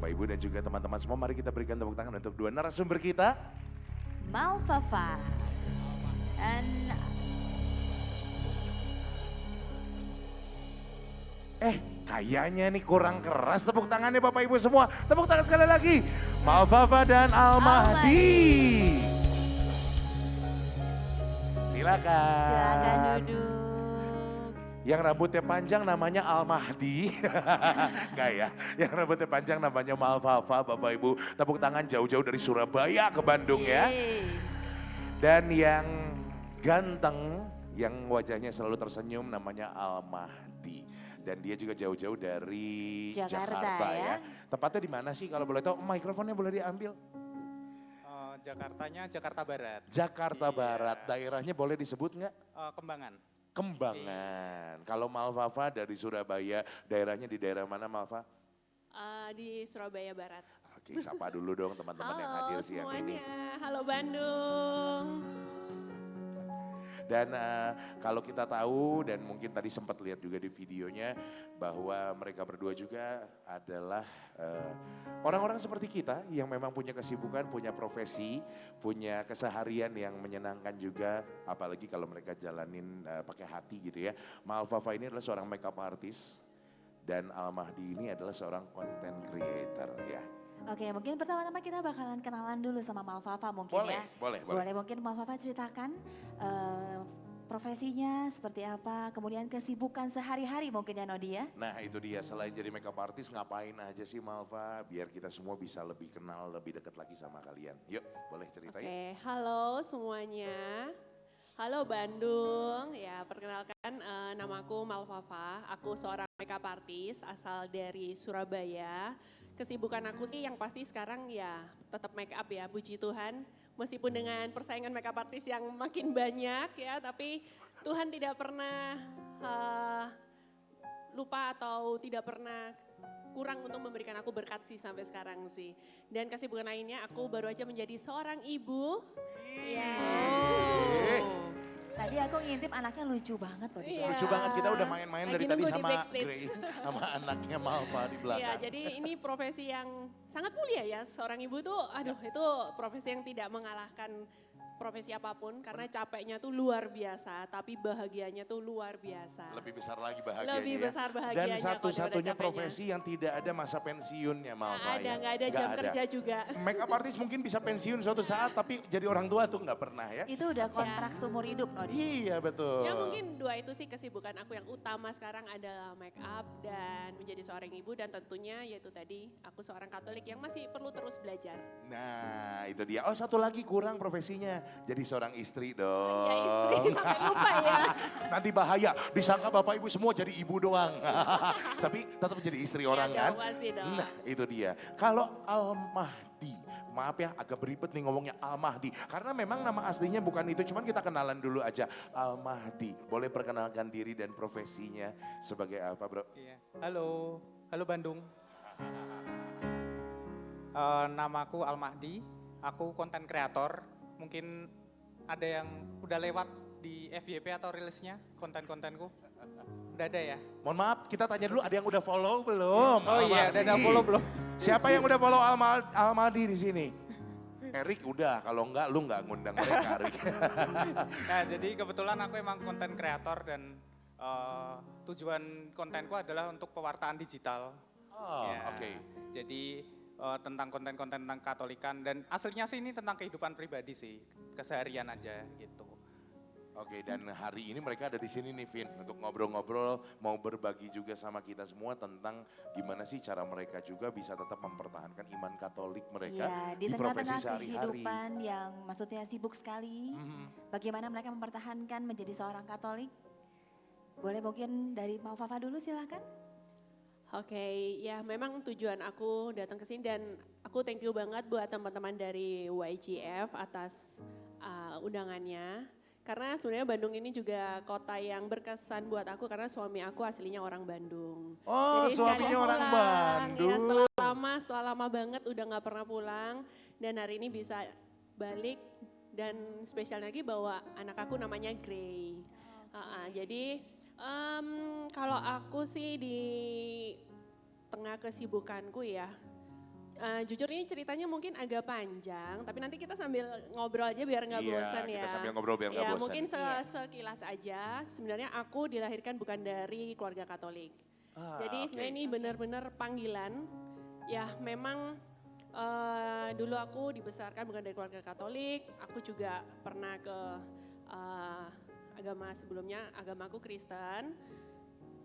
Bapak Ibu dan juga teman-teman semua, mari kita berikan tepuk tangan untuk dua narasumber kita. Malfafa dan Kayaknya nih kurang keras tepuk tangannya Bapak Ibu semua. Tepuk tangan sekali lagi. Malfafa dan Almahdi. Silakan. silakan duduk. Yang rambutnya panjang namanya Almahdi. Enggak ya, yang rambutnya panjang namanya Malfafa Bapak Ibu. Tepuk tangan jauh-jauh dari Surabaya ke Bandung ya. Yeay. Dan yang ganteng, yang wajahnya selalu tersenyum namanya Almahdi. Dan dia juga jauh-jauh dari Jakarta ya. Tepatnya di mana sih kalau boleh tahu? Mikrofonnya boleh diambil. Jakartanya Jakarta Barat. Jakarta Iya. Barat, daerahnya boleh disebut nggak? Kembangan. Kembangan. Kalau Malfafa dari Surabaya, daerahnya di daerah mana Malfa? Di Surabaya Barat. Oke, sapa dulu dong teman-teman yang hadir siang ini. Halo Bandung. Dan kalau kita tahu dan mungkin tadi sempat lihat juga di videonya bahwa mereka berdua juga adalah orang-orang seperti kita yang memang punya kesibukan, punya profesi, punya keseharian yang menyenangkan juga. Apalagi kalau mereka jalanin pakai hati gitu ya. Malfafa ini adalah seorang makeup artist dan Almahdi ini adalah seorang content creator ya. Oke, mungkin pertama-tama kita bakalan kenalan dulu sama Malfafa mungkin Boleh, ya. boleh. Boleh mungkin Malfafa ceritakan profesinya seperti apa, kemudian kesibukan sehari-hari mungkin ya Nodi ya. Nah itu dia, selain jadi makeup artist ngapain aja sih Malfa, biar kita semua bisa lebih kenal, lebih dekat lagi sama kalian. Yuk, boleh ceritain. Oke, halo semuanya. Halo Bandung, ya perkenalkan namaku Malfafa, aku seorang makeup artist asal dari Surabaya. Kesibukan aku sih yang pasti sekarang ya tetap make up ya, puji Tuhan. Meskipun dengan persaingan makeup artist yang makin banyak ya, tapi Tuhan tidak pernah lupa atau tidak pernah kurang untuk memberikan aku berkat sih sampai sekarang sih. Dan kesibukan lainnya aku baru aja menjadi seorang ibu. Ya. Tadi aku ngintip anaknya lucu banget loh. Iya. Lucu banget, kita udah main-main Lagi dari tadi nunggu di sama backstage. Grey, sama anaknya Malfa di Iya, belakang. jadi ini profesi yang sangat mulia ya. Seorang ibu tuh, aduh itu profesi yang tidak mengalahkan profesi apapun. Karena capeknya tuh luar biasa, tapi bahagianya tuh luar biasa. Lebih besar lagi bahagianya Lebih ya. besar Dan bahagianya kalau satu-satunya daripada capeknya. profesi yang tidak ada masa pensiunnya Malfa ya. Nggak ada jam kerja juga. Makeup artist mungkin bisa pensiun suatu saat, tapi jadi orang tua tuh nggak pernah ya. Itu udah kontrak seumur hidup Nodi. Iya betul. Ya mungkin dua itu sih kesibukan aku yang utama sekarang adalah make up dan menjadi seorang ibu. Dan tentunya yaitu tadi aku seorang Katolik yang masih perlu terus belajar. Nah itu dia. Oh satu lagi kurang profesinya, jadi seorang istri dong. Ya istri sampai lupa ya. Nanti bahaya, disangka bapak ibu semua jadi ibu doang. Tapi tetap jadi istri orang Ya kan. dong, pasti dong. Nah itu dia. Kalau Almahdi, maaf ya agak beribet nih ngomongnya Almahdi. Karena memang nama aslinya bukan itu, cuman kita kenalan dulu aja. Almahdi, boleh perkenalkan diri dan profesinya sebagai apa bro? Iya. Halo Bandung. Namaku Almahdi, aku konten kreator. Mungkin ada yang udah lewat di FYP atau rilisnya konten-kontenku. Udah ada ya? Mohon maaf, kita tanya dulu ada yang udah follow belum? Oh iya, udah ada Almahdi. follow belum? Siapa yang udah follow Almahdi di sini? Erik udah, kalau enggak lu enggak ngundang mereka Erik. Nah jadi kebetulan aku emang konten kreator dan tujuan kontenku adalah untuk pewartaan digital. Oh, Ya, oke. Jadi tentang konten-konten tentang Katolikan dan aslinya sih ini tentang kehidupan pribadi sih, keseharian aja gitu. Oke, dan hari ini mereka ada di sini nih Vin untuk ngobrol-ngobrol, mau berbagi juga sama kita semua tentang gimana sih cara mereka juga bisa tetap mempertahankan iman Katolik mereka Iya, di di profesi tengah-tengah sehari-hari. kehidupan yang maksudnya sibuk sekali. Bagaimana mereka mempertahankan menjadi seorang Katolik? Boleh mungkin dari Malfafa dulu silahkan. Oke, ya memang tujuan aku datang ke sini dan aku thank you banget buat teman-teman dari YGF atas undangannya. Karena sebenarnya Bandung ini juga kota yang berkesan buat aku karena suami aku aslinya orang Bandung. Oh, Jadi suaminya sekali orang pulang, Bandung. Ya, setelah lama banget udah nggak pernah pulang dan hari ini bisa balik dan spesial lagi bawa anak aku namanya Grey. Jadi kalau aku sih di tengah kesibukanku ya, Jujur ini ceritanya mungkin agak panjang, tapi nanti kita sambil ngobrol aja biar nggak bosan ya. Kita sambil ngobrol biar nggak Ya bosan. mungkin Iya. sekilas aja, sebenarnya aku dilahirkan bukan dari keluarga Katolik. Jadi oke. sebenarnya ini benar-benar panggilan. Ya memang dulu aku dibesarkan bukan dari keluarga Katolik, aku juga pernah ke agama sebelumnya, agamaku Kristen.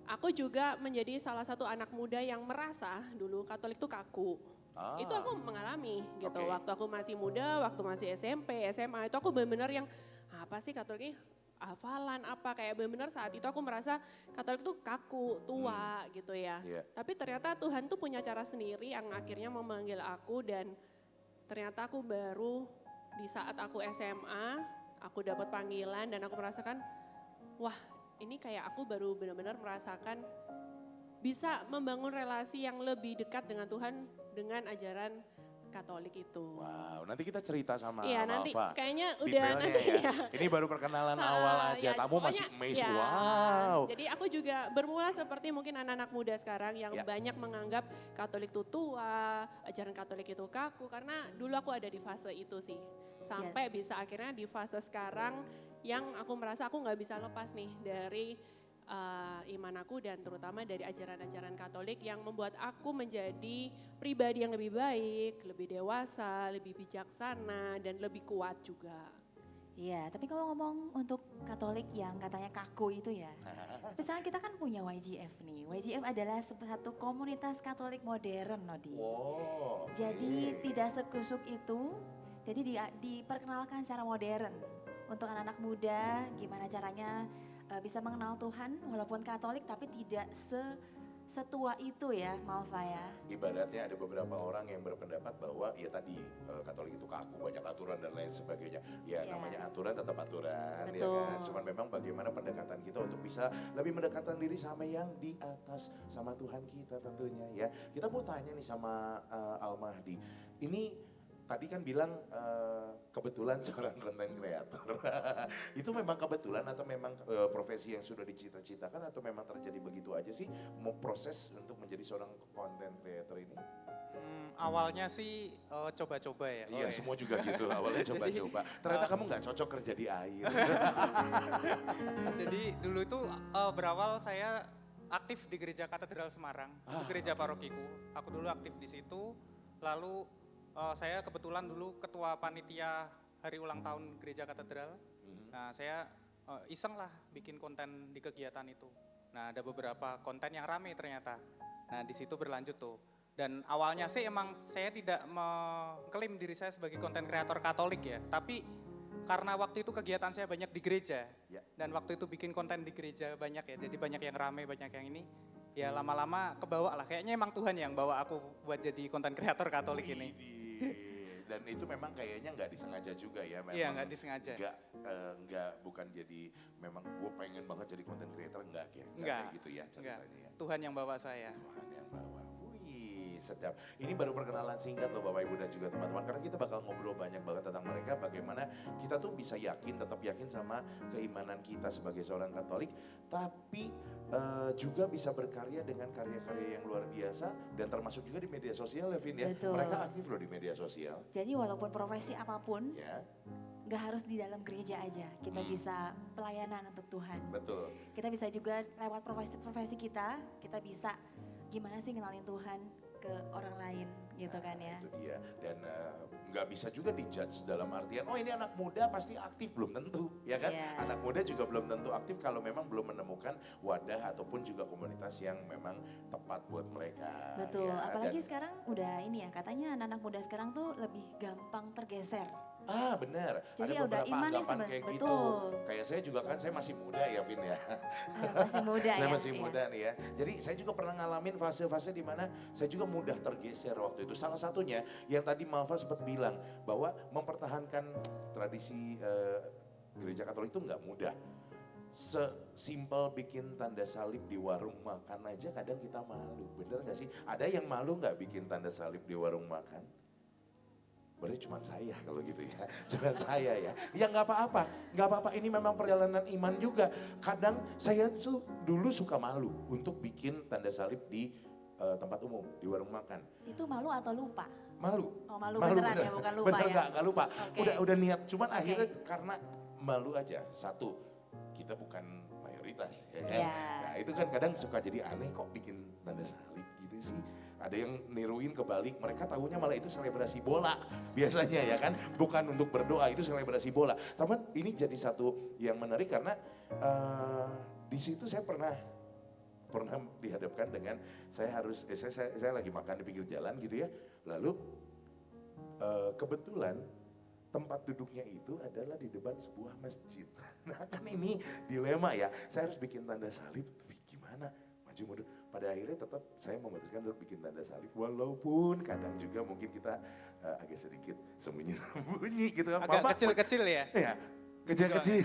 Aku juga menjadi salah satu anak muda yang merasa dulu Katolik itu kaku. Itu aku mengalami gitu, Oke. waktu aku masih muda, waktu masih SMP, SMA, itu aku benar-benar yang apa sih Katolik ini, hafalan apa, kayak benar-benar saat itu aku merasa Katolik itu kaku, tua gitu ya. Iya. Tapi ternyata Tuhan tuh punya cara sendiri yang akhirnya memanggil aku dan ternyata aku baru di saat aku SMA, aku dapat panggilan dan aku merasakan, wah ini kayak aku baru benar-benar merasakan bisa membangun relasi yang lebih dekat dengan Tuhan dengan ajaran Katolik itu. Wow, nanti kita cerita sama Iya nanti Malva. kayaknya udah Detailnya nanti ya. Ini baru perkenalan awal aja, ya, tamu masih pokoknya, amazed, ya. wow. Jadi aku juga bermula seperti mungkin anak-anak muda sekarang yang Ya. banyak menganggap Katolik itu tua, ajaran Katolik itu kaku. Karena dulu aku ada di fase itu sih. Sampai bisa akhirnya di fase sekarang yang aku merasa aku gak bisa lepas nih dari iman aku dan terutama dari ajaran-ajaran Katolik yang membuat aku menjadi pribadi yang lebih baik, lebih dewasa, lebih bijaksana dan lebih kuat juga. Iya, tapi kalau ngomong untuk Katolik yang katanya kaku itu ya. Misalnya kita kan punya YGF nih. YGF adalah satu komunitas Katolik modern, Nodi. Wow. Jadi tidak sekusuk itu, jadi diperkenalkan secara modern. Untuk anak-anak muda, gimana caranya bisa mengenal Tuhan walaupun Katolik tapi tidak setua itu ya, Malva ya. Ibaratnya ada beberapa orang yang berpendapat bahwa ya tadi Katolik itu kaku, banyak aturan dan lain sebagainya. Ya Iya. namanya aturan tetap aturan, ya Betul. kan. Cuman memang bagaimana pendekatan kita untuk bisa lebih mendekatkan diri sama yang di atas, sama Tuhan kita tentunya ya. Kita mau tanya nih sama Al-Mahdi, ini tadi kan bilang kebetulan seorang content creator. Itu memang kebetulan atau memang profesi yang sudah dicita-citakan atau memang terjadi begitu aja sih mau proses untuk menjadi seorang content creator ini? Awalnya sih coba-coba ya. Iya semua juga gitu awalnya coba-coba. Ternyata kamu nggak cocok kerja di air. Jadi dulu itu berawal saya aktif di Gereja Katedral Semarang, itu gereja parokiku. Aku dulu aktif di situ, lalu saya kebetulan dulu ketua panitia hari ulang tahun Gereja Katedral. Nah saya iseng lah bikin konten di kegiatan itu. Nah ada beberapa konten yang rame ternyata. Nah di situ berlanjut tuh. Dan awalnya sih emang saya tidak mengklaim diri saya sebagai konten kreator Katolik ya. Tapi karena waktu itu kegiatan saya banyak di gereja. Ya. Dan waktu itu bikin konten di gereja banyak ya. Jadi banyak yang rame, banyak yang ini. Ya lama-lama kebawa lah. Kayaknya emang Tuhan yang bawa aku buat jadi konten kreator Katolik ini. Dan itu memang kayaknya nggak disengaja juga ya. Memang Iya nggak disengaja. Nggak bukan jadi memang gue pengen banget jadi content creator enggak kayak Enggak, gitu ya enggak. ceritanya ya. Tuhan yang bawa saya. Tuhan yang bawa. Wih, sedap. Ini baru perkenalan singkat loh Bapak Ibu dan juga teman-teman. Karena kita bakal ngobrol banyak banget tentang mereka. Bagaimana kita tuh bisa yakin, tetap yakin sama keimanan kita sebagai seorang Katolik. Tapi juga bisa berkarya dengan karya-karya yang luar biasa. Dan termasuk juga di media sosial ya Vin ya. Betul. Mereka aktif loh di media sosial. Jadi walaupun profesi apapun, Ya, nggak harus di dalam gereja aja. Kita bisa pelayanan untuk Tuhan. betul. Kita bisa juga lewat profesi kita bisa gimana sih kenalin Tuhan ke orang lain gitu kan ya. Itu dia. Dan nggak bisa juga dijudge dalam artian, oh ini anak muda pasti aktif, belum tentu. Ya kan? Iya. Anak muda juga belum tentu aktif kalau memang belum menemukan wadah ataupun juga komunitas yang memang tepat buat mereka. Betul, ya. apalagi Dan- sekarang udah ini ya, katanya anak-anak muda sekarang tuh lebih gampang tergeser. benar. Jadi Ada udah beberapa iman nih anggapan kayak gitu. betul. Kayak saya juga kan, saya masih muda ya Vin ya. Masih muda Saya ya. masih iya. muda nih ya. Jadi saya juga pernah ngalamin fase-fase di mana saya juga mudah tergeser waktu itu. Salah satunya yang tadi Malva sempat bilang bahwa mempertahankan tradisi gereja Katolik itu nggak mudah. Sesimpel bikin tanda salib di warung makan aja kadang kita malu. Bener gak sih? Ada yang malu nggak bikin tanda salib di warung makan? Berarti cuma saya kalau gitu ya, cuma saya ya. Ya nggak apa-apa, nggak apa-apa. Ini memang perjalanan iman juga. Kadang saya tuh dulu suka malu untuk bikin tanda salib di tempat umum, di warung makan. Itu malu atau lupa? Malu. Oh, malu beneran ya, bukan lupa Bener ya? nggak lupa. Oke. Udah niat, cuman Oke. akhirnya karena malu aja. Satu, kita bukan mayoritas ya kan. Iya. Nah itu kan kadang suka jadi aneh kok bikin tanda salib gitu sih. Ada yang niruin kebalik, mereka tahunya malah itu selebrasi bola biasanya ya kan. Bukan untuk berdoa, itu selebrasi bola. Teman, ini jadi satu yang menarik karena di situ saya pernah dihadapkan dengan saya lagi makan di pinggir jalan gitu ya. Lalu kebetulan tempat duduknya itu adalah di depan sebuah masjid. Nah kan ini dilema ya, saya harus bikin tanda salib, tapi gimana? Maju mundur. Pada akhirnya tetap saya memutuskan untuk bikin tanda salib. Walaupun kadang juga mungkin kita agak sedikit sembunyi-sembunyi gitu. Agak kecil-kecil ya. Ya, kecil-kecil,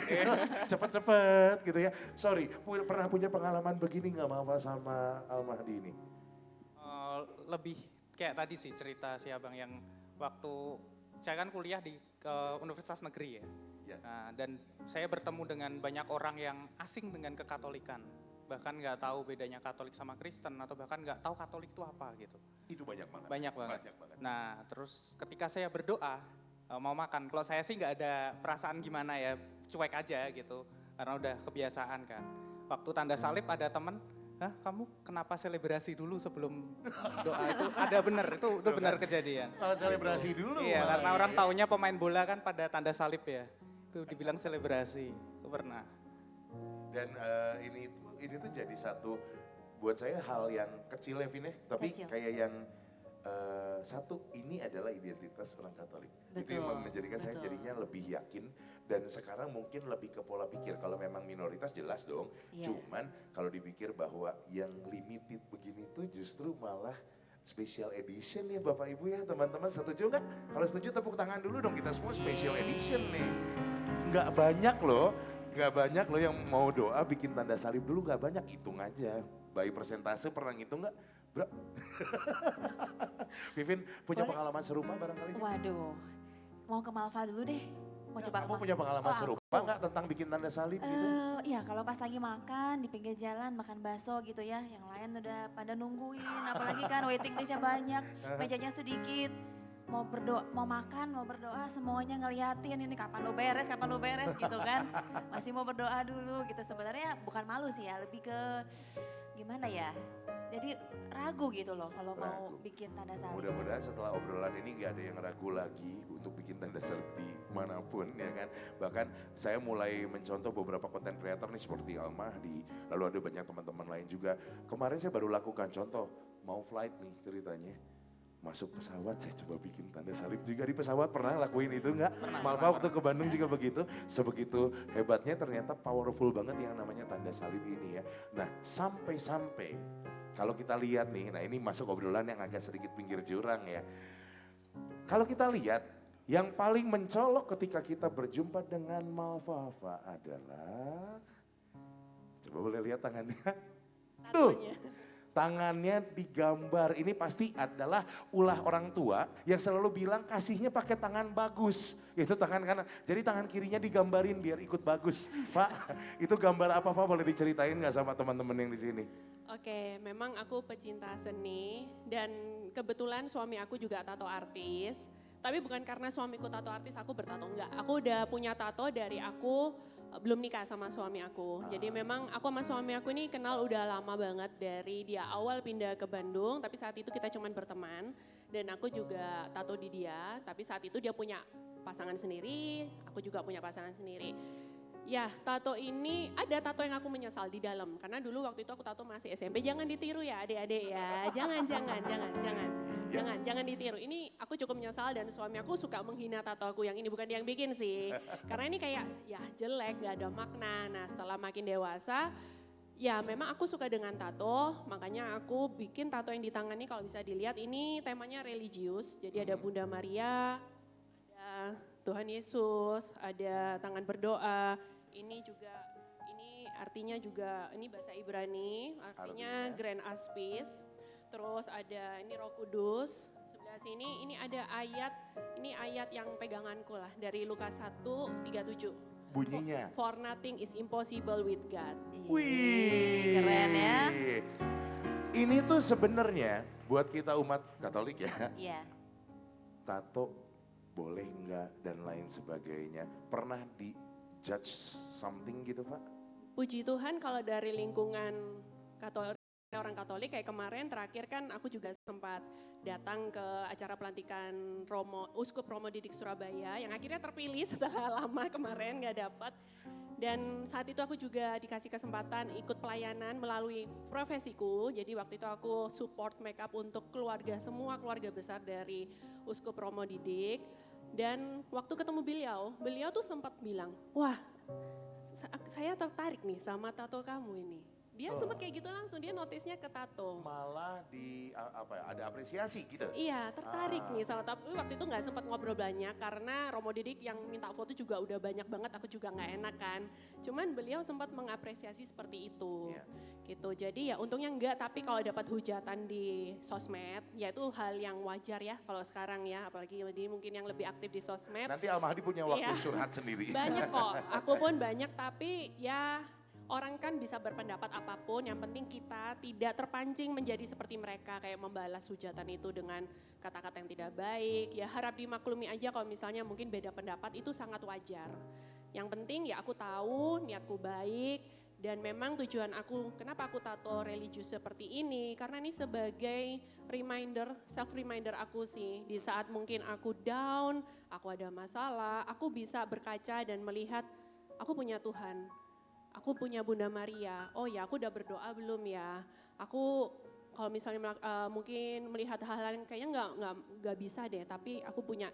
cepet-cepet gitu ya. Sorry, pernah punya pengalaman begini nggak Mafa sama Al-Mahdi ini? Lebih kayak tadi sih cerita si abang yang waktu saya kan kuliah di Universitas Negeri ya. Ya. Nah, dan saya bertemu dengan banyak orang yang asing dengan kekatolikan. Bahkan nggak tahu bedanya Katolik sama Kristen atau bahkan nggak tahu Katolik itu apa gitu. Itu banyak banget. Banyak banget. Banyak banget. Nah terus ketika saya berdoa mau makan, kalau saya sih nggak ada perasaan gimana ya, cuek aja gitu. Karena udah kebiasaan kan. Waktu tanda salib ada temen, hah kamu kenapa selebrasi dulu sebelum doa itu? Ada bener, itu bener kejadian. Malah selebrasi dulu. Iya malah, karena ya. orang taunya pemain bola kan pada tanda salib ya. Itu dibilang selebrasi, itu pernah. Dan ini tuh jadi satu buat saya hal yang kecil ya Vin ya, tapi Kecil. kayak yang satu ini adalah identitas orang Katolik. Itu yang Betul, menjadikan saya betul. jadinya lebih yakin dan sekarang mungkin lebih ke pola pikir. Kalau memang minoritas jelas dong, Iya. cuman kalau dipikir bahwa yang limited begini tuh justru malah special edition ya Bapak Ibu ya teman-teman, setuju nggak? Kalau setuju tepuk tangan dulu dong, kita semua special edition nih. Nggak banyak loh yang mau doa bikin tanda salib dulu, nggak banyak, hitung aja. Bayi persentase pernah ngitung nggak? Bro. Vivin punya Boleh? pengalaman serupa barangkali? Vin? Waduh, mau ke Malva dulu deh. Mau Ya, coba kamu punya pengalaman Oh, serupa aku. nggak tentang bikin tanda salib gitu? Iya, kalau pas lagi makan di pinggir jalan, makan bakso gitu ya, yang lain udah pada nungguin, apalagi kan waiting listnya banyak, mejanya sedikit. Mau berdoa, mau makan, mau berdoa, semuanya ngeliatin ini kapan lo beres gitu kan. Masih mau berdoa dulu gitu. Sebenarnya bukan malu sih ya, lebih ke gimana ya. Jadi ragu gitu loh kalau mau Ragu. bikin tanda salib. Mudah-mudahan setelah obrolan ini gak ada yang ragu lagi untuk bikin tanda salib di manapun ya kan. Bahkan saya mulai mencontoh beberapa konten kreator nih seperti Al-Mahdi, lalu ada banyak teman-teman lain juga. Kemarin saya baru lakukan contoh, mau flight nih ceritanya. Masuk pesawat saya coba bikin tanda salib juga di pesawat, pernah lakuin itu enggak? Malva waktu ke Bandung juga begitu, sebegitu hebatnya ternyata powerful banget yang namanya tanda salib ini ya. Nah sampai-sampai kalau kita lihat nih, nah ini masuk obrolan yang agak sedikit pinggir jurang ya. Kalau kita lihat, yang paling mencolok ketika kita berjumpa dengan Malvafa adalah, coba boleh lihat tangannya. Tuh, Tatonya. tangannya digambar. Ini pasti adalah ulah orang tua yang selalu bilang kasihnya pakai tangan bagus. Itu tangan kanan. Jadi tangan kirinya digambarin biar ikut bagus. Pak, itu gambar apa Pak? Boleh diceritain nggak sama teman-teman yang di sini? Oke, memang aku pecinta seni dan kebetulan suami aku juga tato artis. Tapi bukan karena suamiku tato artis aku bertato, enggak. Aku udah punya tato dari aku belum nikah sama suami aku. Jadi memang aku sama suami aku ini kenal udah lama banget dari dia awal pindah ke Bandung. Tapi saat itu kita cuman berteman dan aku juga tato di dia. Tapi saat itu dia punya pasangan sendiri, aku juga punya pasangan sendiri. Ya, tato ini ada tato yang aku menyesal di dalam karena dulu waktu itu aku tato masih SMP. Jangan ditiru ya adik-adik ya. Jangan ditiru. Ini aku cukup menyesal dan suami aku suka menghina tato aku yang ini, bukan dia yang bikin sih. Karena ini kayak ya jelek, gak ada makna. Nah, setelah makin dewasa ya memang aku suka dengan tato, makanya aku bikin tato yang di tangan ini kalau bisa dilihat ini temanya religius. Jadi ada Bunda Maria, ada Tuhan Yesus, ada tangan berdoa. Ini juga, ini artinya juga, ini bahasa Ibrani, artinya Grand Aspis. Terus ada ini Roh Kudus, sebelah sini ini ada ayat, ini ayat yang peganganku lah dari Lukas 1:37. Bunyinya. For nothing is impossible with God. Wih, keren ya. Ini tuh sebenarnya buat kita umat Katolik ya, Iya. tato boleh nggak dan lain sebagainya. Pernah di judge something gitu Pak? Puji Tuhan kalau dari lingkungan Katolik, orang Katolik kayak kemarin terakhir kan aku juga sempat datang ke acara pelantikan Uskup Romo Didik Surabaya yang akhirnya terpilih setelah lama kemarin nggak dapat. Dan saat itu aku juga dikasih kesempatan ikut pelayanan melalui profesiku. Jadi waktu itu aku support makeup untuk semua keluarga besar dari Uskup Romo Didik. Dan waktu ketemu beliau tuh sempat bilang, wah saya tertarik nih sama tato kamu ini. Dia sempat kayak gitu langsung, dia notisnya ke tato. Malah ada apresiasi gitu. Iya, tertarik nih sama tapi waktu itu nggak sempat ngobrol banyak karena Romo Didik yang minta foto juga udah banyak banget, aku juga nggak enak kan. Cuman beliau sempat mengapresiasi seperti itu. Iya. Gitu. Jadi ya untungnya enggak, tapi kalau dapat hujatan di sosmed, ya itu hal yang wajar ya kalau sekarang ya, apalagi dia mungkin yang lebih aktif di sosmed. Nanti Al-Mahdi punya waktu Iya. curhat sendiri. Banyak kok, aku pun banyak tapi ya orang kan bisa berpendapat apapun, yang penting kita tidak terpancing menjadi seperti mereka, kayak membalas hujatan itu dengan kata-kata yang tidak baik. Ya harap dimaklumi aja kalau misalnya mungkin beda pendapat, itu sangat wajar. Yang penting ya aku tahu niatku baik dan memang tujuan aku, kenapa aku tato religius seperti ini, karena ini sebagai reminder, self reminder aku sih. Di saat mungkin aku down, aku ada masalah, aku bisa berkaca dan melihat aku punya Tuhan. Aku punya Bunda Maria, oh ya aku udah berdoa belum ya? Aku kalau misalnya mungkin melihat hal-hal yang kayaknya nggak bisa deh, tapi aku punya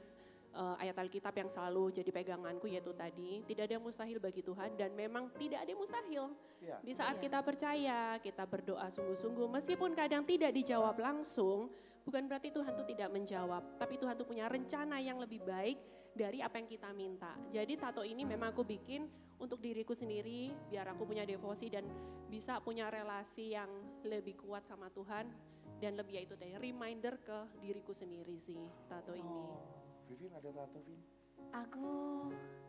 ayat Alkitab yang selalu jadi peganganku yaitu tadi, tidak ada yang mustahil bagi Tuhan dan memang tidak ada yang mustahil. Ya. Di saat Iya. kita percaya, kita berdoa sungguh-sungguh, meskipun kadang tidak dijawab langsung, bukan berarti Tuhan tuh tidak menjawab, tapi Tuhan tuh punya rencana yang lebih baik dari apa yang kita minta. Jadi tato ini memang aku bikin untuk diriku sendiri, biar aku punya devosi dan bisa punya relasi yang lebih kuat sama Tuhan. Dan lebih ya itu tadi, reminder ke diriku sendiri sih tato ini. Vivin ada tato, Vin? Aku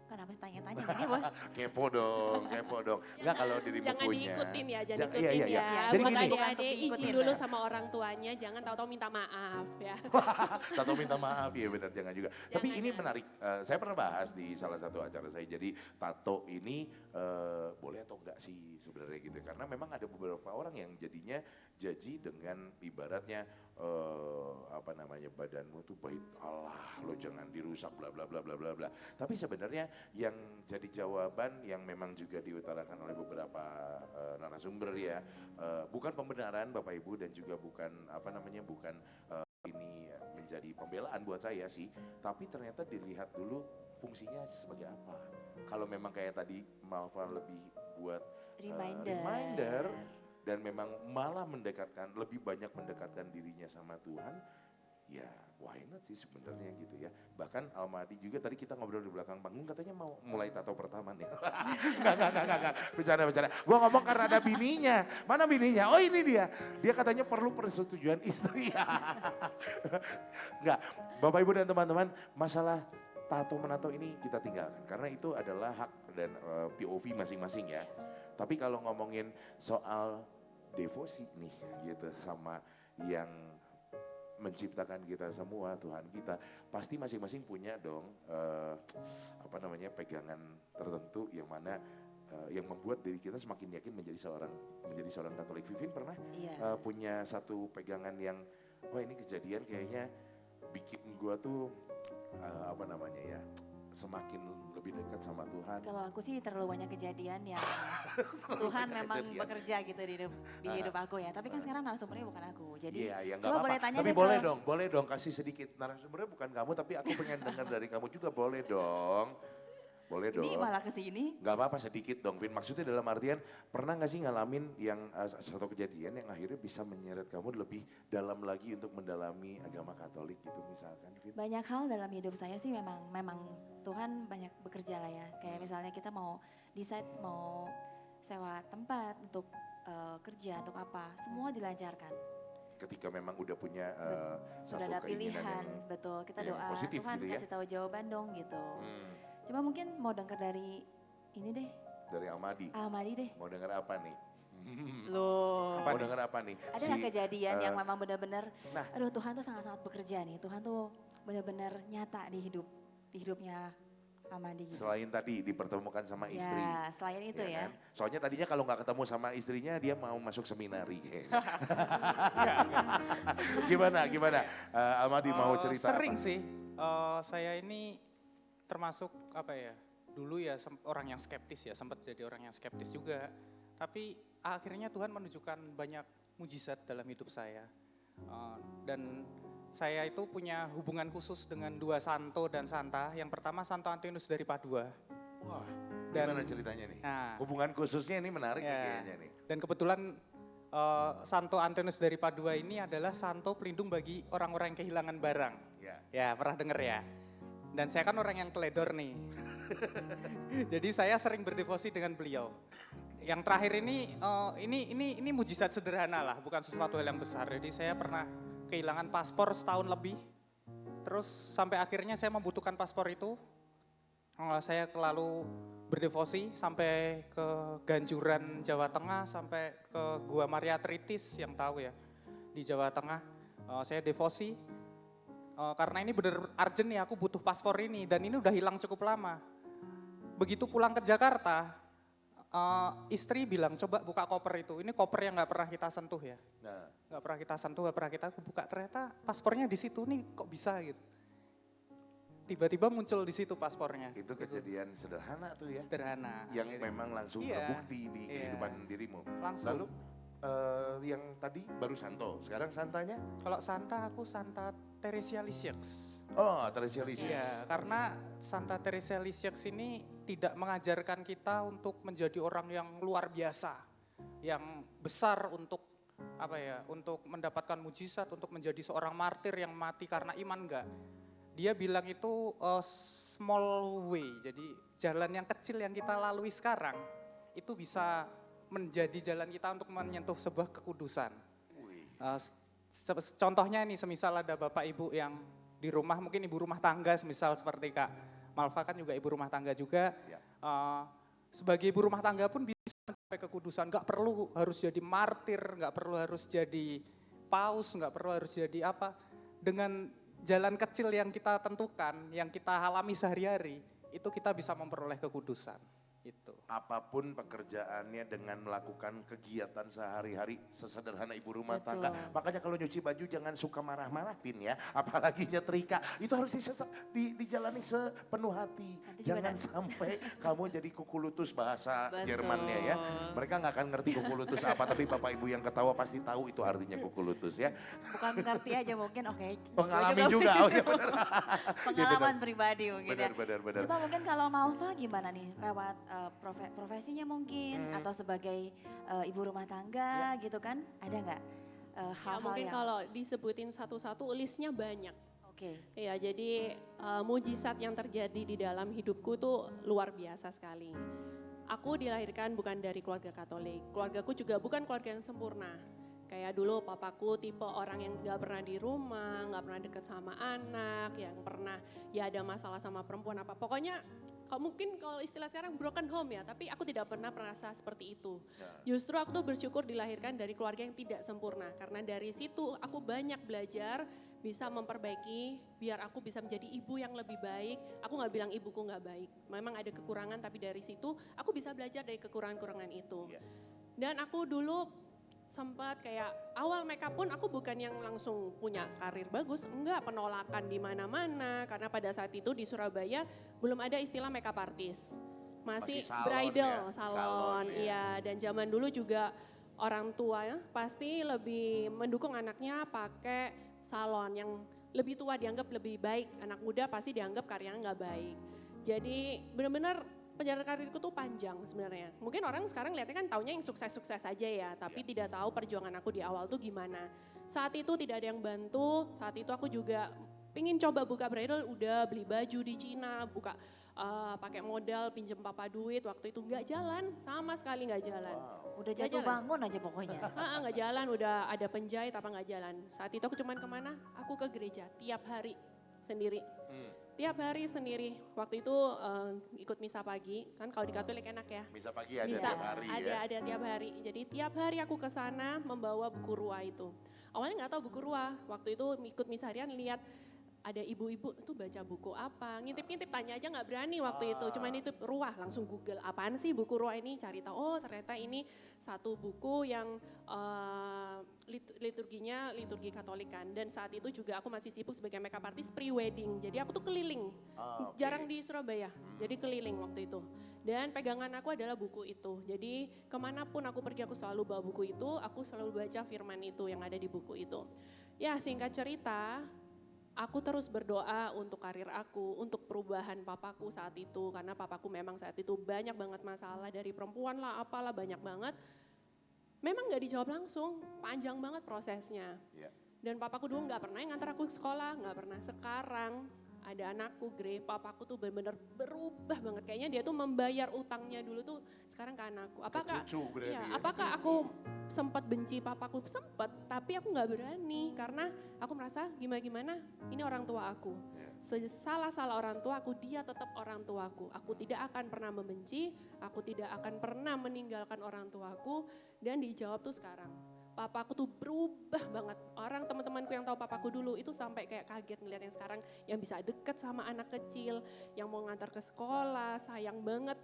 kenapa sih tanya-tanya gini bos? Kepo dong. Enggak kalau dirimu Jangan punya. diikutin ya, jangan Iya, ikutin iya, iya. ya. Jadi Buat gini. adik-adik izin Diikutin. dulu sama orang tuanya, jangan tahu-tahu minta maaf ya. Tato minta maaf ya benar jangan juga. Tapi ini Jangan. menarik. Saya pernah bahas di salah satu acara saya. Jadi tato ini boleh atau enggak sih sebenarnya gitu. Karena memang ada beberapa orang yang jadinya jaji dengan ibaratnya badanmu tuh baik Allah lo jangan dirusak bla bla bla bla bla bla. Tapi sebenarnya yang jadi jawaban yang memang juga diutarakan oleh beberapa narasumber ya, bukan pembenaran Bapak Ibu dan juga bukan bukan ini menjadi pembelaan buat saya sih, tapi ternyata dilihat dulu fungsinya sebagai apa. Kalau memang kayak tadi Malva lebih buat reminder dan memang malah lebih banyak mendekatkan dirinya sama Tuhan, ya why not sih sebenarnya gitu ya. Bahkan Al-Mahdi juga tadi kita ngobrol di belakang panggung katanya mau mulai tato pertama nih. Enggak. Bercanda. Gua ngomong karena ada bininya. Mana bininya? Oh ini dia. Dia katanya perlu persetujuan istri. Enggak. Bapak Ibu dan teman-teman, masalah tato-menato ini kita tinggalkan. Karena itu adalah hak dan POV masing-masing ya. Tapi kalau ngomongin soal devosi nih gitu sama yang menciptakan kita semua, Tuhan kita, pasti masing-masing punya dong pegangan tertentu yang mana yang membuat diri kita semakin yakin menjadi seorang Katolik. Vivin pernah punya satu pegangan yang wah ini kejadian kayaknya bikin gua tuh semakin lebih dekat sama Tuhan. Kalau aku sih terlalu banyak kejadian yang Tuhan memang bekerja gitu di hidup aku ya. Tapi kan sekarang narasumbernya bukan aku. Jadi Iya, nggak coba apa-apa. boleh tanya Tapi deh boleh dong kasih sedikit narasumbernya bukan kamu, tapi aku pengen dengar dari kamu juga, boleh dong. Boleh dong. Ini malah kesini. Gak apa-apa sedikit dong Vin, maksudnya dalam artian pernah gak sih ngalamin yang satu kejadian yang akhirnya bisa menyeret kamu lebih dalam lagi untuk mendalami agama Katolik gitu misalkan Vin? Banyak hal dalam hidup saya sih memang Tuhan banyak bekerja lah ya. Kayak misalnya kita mau decide mau sewa tempat untuk kerja, untuk apa, semua dilancarkan. Ketika memang udah punya Sudah satu ada keinginan pilihan, yang betul. Kita yang doa, positif Tuhan gitu ya. kasih tahu jawaban dong gitu. Cuma mungkin mau dengar dari ini deh, Dari Al-Mahdi, Al-Mahdi deh. mau dengar apa nih? Loh. Apa Mau nih? denger apa nih? Ada nggak kejadian yang memang benar-benar, nah. aduh Tuhan tuh sangat-sangat bekerja nih. Tuhan tuh benar-benar nyata di hidupnya Amandi gitu. Selain tadi dipertemukan sama istri. Ya, selain itu ya. Kan? Soalnya tadinya kalau nggak ketemu sama istrinya dia mau masuk seminari kayaknya. Gimana? Amadi mau cerita Sering apa? sih, saya ini termasuk apa ya, dulu ya orang yang skeptis ya, sempat jadi orang yang skeptis juga. Tapi akhirnya Tuhan menunjukkan banyak mujizat dalam hidup saya. Dan saya itu punya hubungan khusus dengan dua santo dan santa. Yang pertama Santo Antonius dari Padua. Wah, Dan- gimana ceritanya nih? Nah, Hubungan khususnya ini menarik nih ya. kayaknya nih. Dan kebetulan Santo Antonius dari Padua ini adalah santo pelindung bagi orang-orang yang kehilangan barang. Ya. Ya, pernah denger ya. Dan saya kan orang yang teledor nih. Jadi saya sering berdevosi dengan beliau. Yang terakhir ini mujizat sederhana lah, bukan sesuatu hal yang besar. Jadi saya pernah kehilangan paspor setahun lebih. Terus sampai akhirnya saya membutuhkan paspor itu. Saya lalu berdevosi sampai ke Ganjuran, Jawa Tengah, sampai ke Gua Maria Tritis yang tahu ya, di Jawa Tengah. Saya devosi, karena ini bener urgent nih, aku butuh paspor ini, dan ini udah hilang cukup lama. Begitu pulang ke Jakarta, istri bilang, coba buka koper itu, ini koper yang gak pernah kita sentuh ya. Nah, Gak pernah kita sentuh, gak pernah kita buka, ternyata paspornya di situ nih, kok bisa gitu. Tiba-tiba muncul di situ paspornya. itu kejadian sederhana tuh ya. Sederhana. Yang gitu. memang langsung Iya, terbukti di iya. kehidupan dirimu. Langsung. Lalu yang tadi baru Santo, sekarang Santanya? Kalau Santa, aku Santa Teresia Lisieux. Oh, Teresia Lisieux. Iya, karena Santa Teresia Lisieux ini tidak mengajarkan kita untuk menjadi orang yang luar biasa, yang besar untuk apa ya, untuk mendapatkan mujizat, untuk menjadi seorang martir yang mati karena iman, enggak. Dia bilang itu small way, jadi jalan yang kecil yang kita lalui sekarang itu bisa menjadi jalan kita untuk menyentuh sebuah kekudusan. Wih. Contohnya ini, semisal ada bapak ibu yang di rumah, mungkin ibu rumah tangga, semisal seperti Kak Malva kan juga ibu rumah tangga juga. Ya. Sebagai ibu rumah tangga pun bisa mencapai kekudusan, nggak perlu harus jadi martir, nggak perlu harus jadi paus, nggak perlu harus jadi apa. Dengan jalan kecil yang kita tentukan, yang kita alami sehari-hari, itu kita bisa memperoleh kekudusan. Itu. Apapun pekerjaannya dengan melakukan kegiatan sehari-hari sesederhana ibu rumah Betul. tangga. Makanya kalau nyuci baju jangan suka marah-marah, Vin ya. Apalagi nyetrika, itu harus dijalani sepenuh hati. Nanti juga Jangan sampai kamu jadi kukulutus bahasa Betul. Jermannya ya. Mereka nggak akan ngerti kukulutus apa, tapi bapak ibu yang ketawa pasti tahu itu artinya kukulutus ya. Bukan mengerti aja mungkin, oke. Mengalami juga, oh iya benar. Pengalaman pribadi mungkin ya. Benar. Coba mungkin kalau Malva gimana nih, lewat profesinya mungkin, atau sebagai ibu rumah tangga gitu kan, ada nggak Ya, hal-hal mungkin yang, kalau disebutin satu-satu listnya banyak. oke. Ya, jadi mujizat yang terjadi di dalam hidupku tuh luar biasa sekali. Aku dilahirkan bukan dari keluarga Katolik. Keluargaku juga bukan keluarga yang sempurna. Kayak dulu papaku tipe orang yang gak pernah di rumah, gak pernah deket sama anak, yang pernah ya ada masalah sama perempuan apa. Pokoknya mungkin kalau istilah sekarang broken home ya, tapi aku tidak pernah merasa seperti itu. Justru aku tuh bersyukur dilahirkan dari keluarga yang tidak sempurna. Karena dari situ aku banyak belajar, bisa memperbaiki biar aku bisa menjadi ibu yang lebih baik. Aku gak bilang ibuku gak baik, memang ada kekurangan, tapi dari situ aku bisa belajar dari kekurangan-kekurangan itu. Dan aku dulu sempat kayak awal makeup pun aku bukan yang langsung punya karir bagus, enggak, penolakan di mana-mana karena pada saat itu di Surabaya belum ada istilah makeup artist. Masih salon bridal, ya, salon, salon, ya. iya, dan zaman dulu juga orang tua ya pasti lebih mendukung anaknya pakai salon yang lebih tua dianggap lebih baik, anak muda pasti dianggap karyanya nggak baik. Jadi benar-benar perjalanan karirku tuh panjang sebenarnya. Mungkin orang sekarang lihatnya kan taunya yang sukses-sukses aja ya, tapi tidak tahu perjuangan aku di awal tuh gimana. Saat itu tidak ada yang bantu, saat itu aku juga pingin coba buka bridal, udah beli baju di Cina, buka pakai modal, pinjem papa duit, waktu itu nggak jalan, sama sekali nggak jalan. Udah Nggak jatuh jalan. bangun aja pokoknya. Nggak jalan, udah ada penjahit apa nggak jalan. Saat itu aku cuman kemana? Aku ke gereja tiap hari sendiri. tiap hari sendiri. Waktu itu ikut misa pagi, kan kalau di Katolik enak ya. Misa pagi ada Misa, tiap hari ya. ada tiap hari. Jadi tiap hari aku ke sana membawa buku ruah itu. Awalnya nggak tahu buku ruah. Waktu itu ikut misa harian lihat ada ibu-ibu tuh baca buku apa, ngintip-ngintip tanya aja nggak berani waktu itu, cuman itu ruah, langsung Google apaan sih buku ruah ini, cari tahu, oh ternyata ini satu buku yang liturginya liturgi Katolik kan, dan saat itu juga aku masih sibuk sebagai makeup artist pre-wedding, jadi aku tuh keliling, jarang di Surabaya, jadi keliling waktu itu. Dan pegangan aku adalah buku itu, jadi kemanapun aku pergi aku selalu bawa buku itu, aku selalu baca firman itu yang ada di buku itu. Ya singkat cerita, aku terus berdoa untuk karir aku, untuk perubahan papaku saat itu. Karena papaku memang saat itu banyak banget masalah dari perempuan lah, apalah banyak banget. Memang gak dijawab langsung, panjang banget prosesnya. Yeah. Dan papaku dulu gak pernah ngantar aku ke sekolah, gak pernah. Sekarang ada anakku, Gre, papaku tuh benar-benar berubah banget. Kayaknya dia tuh membayar utangnya dulu tuh sekarang ke anakku. Apakah, cucu berarti ya, apakah aku sempat benci papaku? Sempat, tapi aku gak berani. Karena aku merasa gimana-gimana ini orang tua aku. Salah-salah orang tua aku, dia tetap orang tuaku. Aku tidak akan pernah membenci, aku tidak akan pernah meninggalkan orang tuaku. Dan dijawab tuh sekarang. Papaku tuh berubah banget. Orang teman-temanku yang tahu papaku dulu itu sampai kayak kaget ngeliat yang sekarang yang bisa deket sama anak kecil, yang mau ngantar ke sekolah, sayang banget.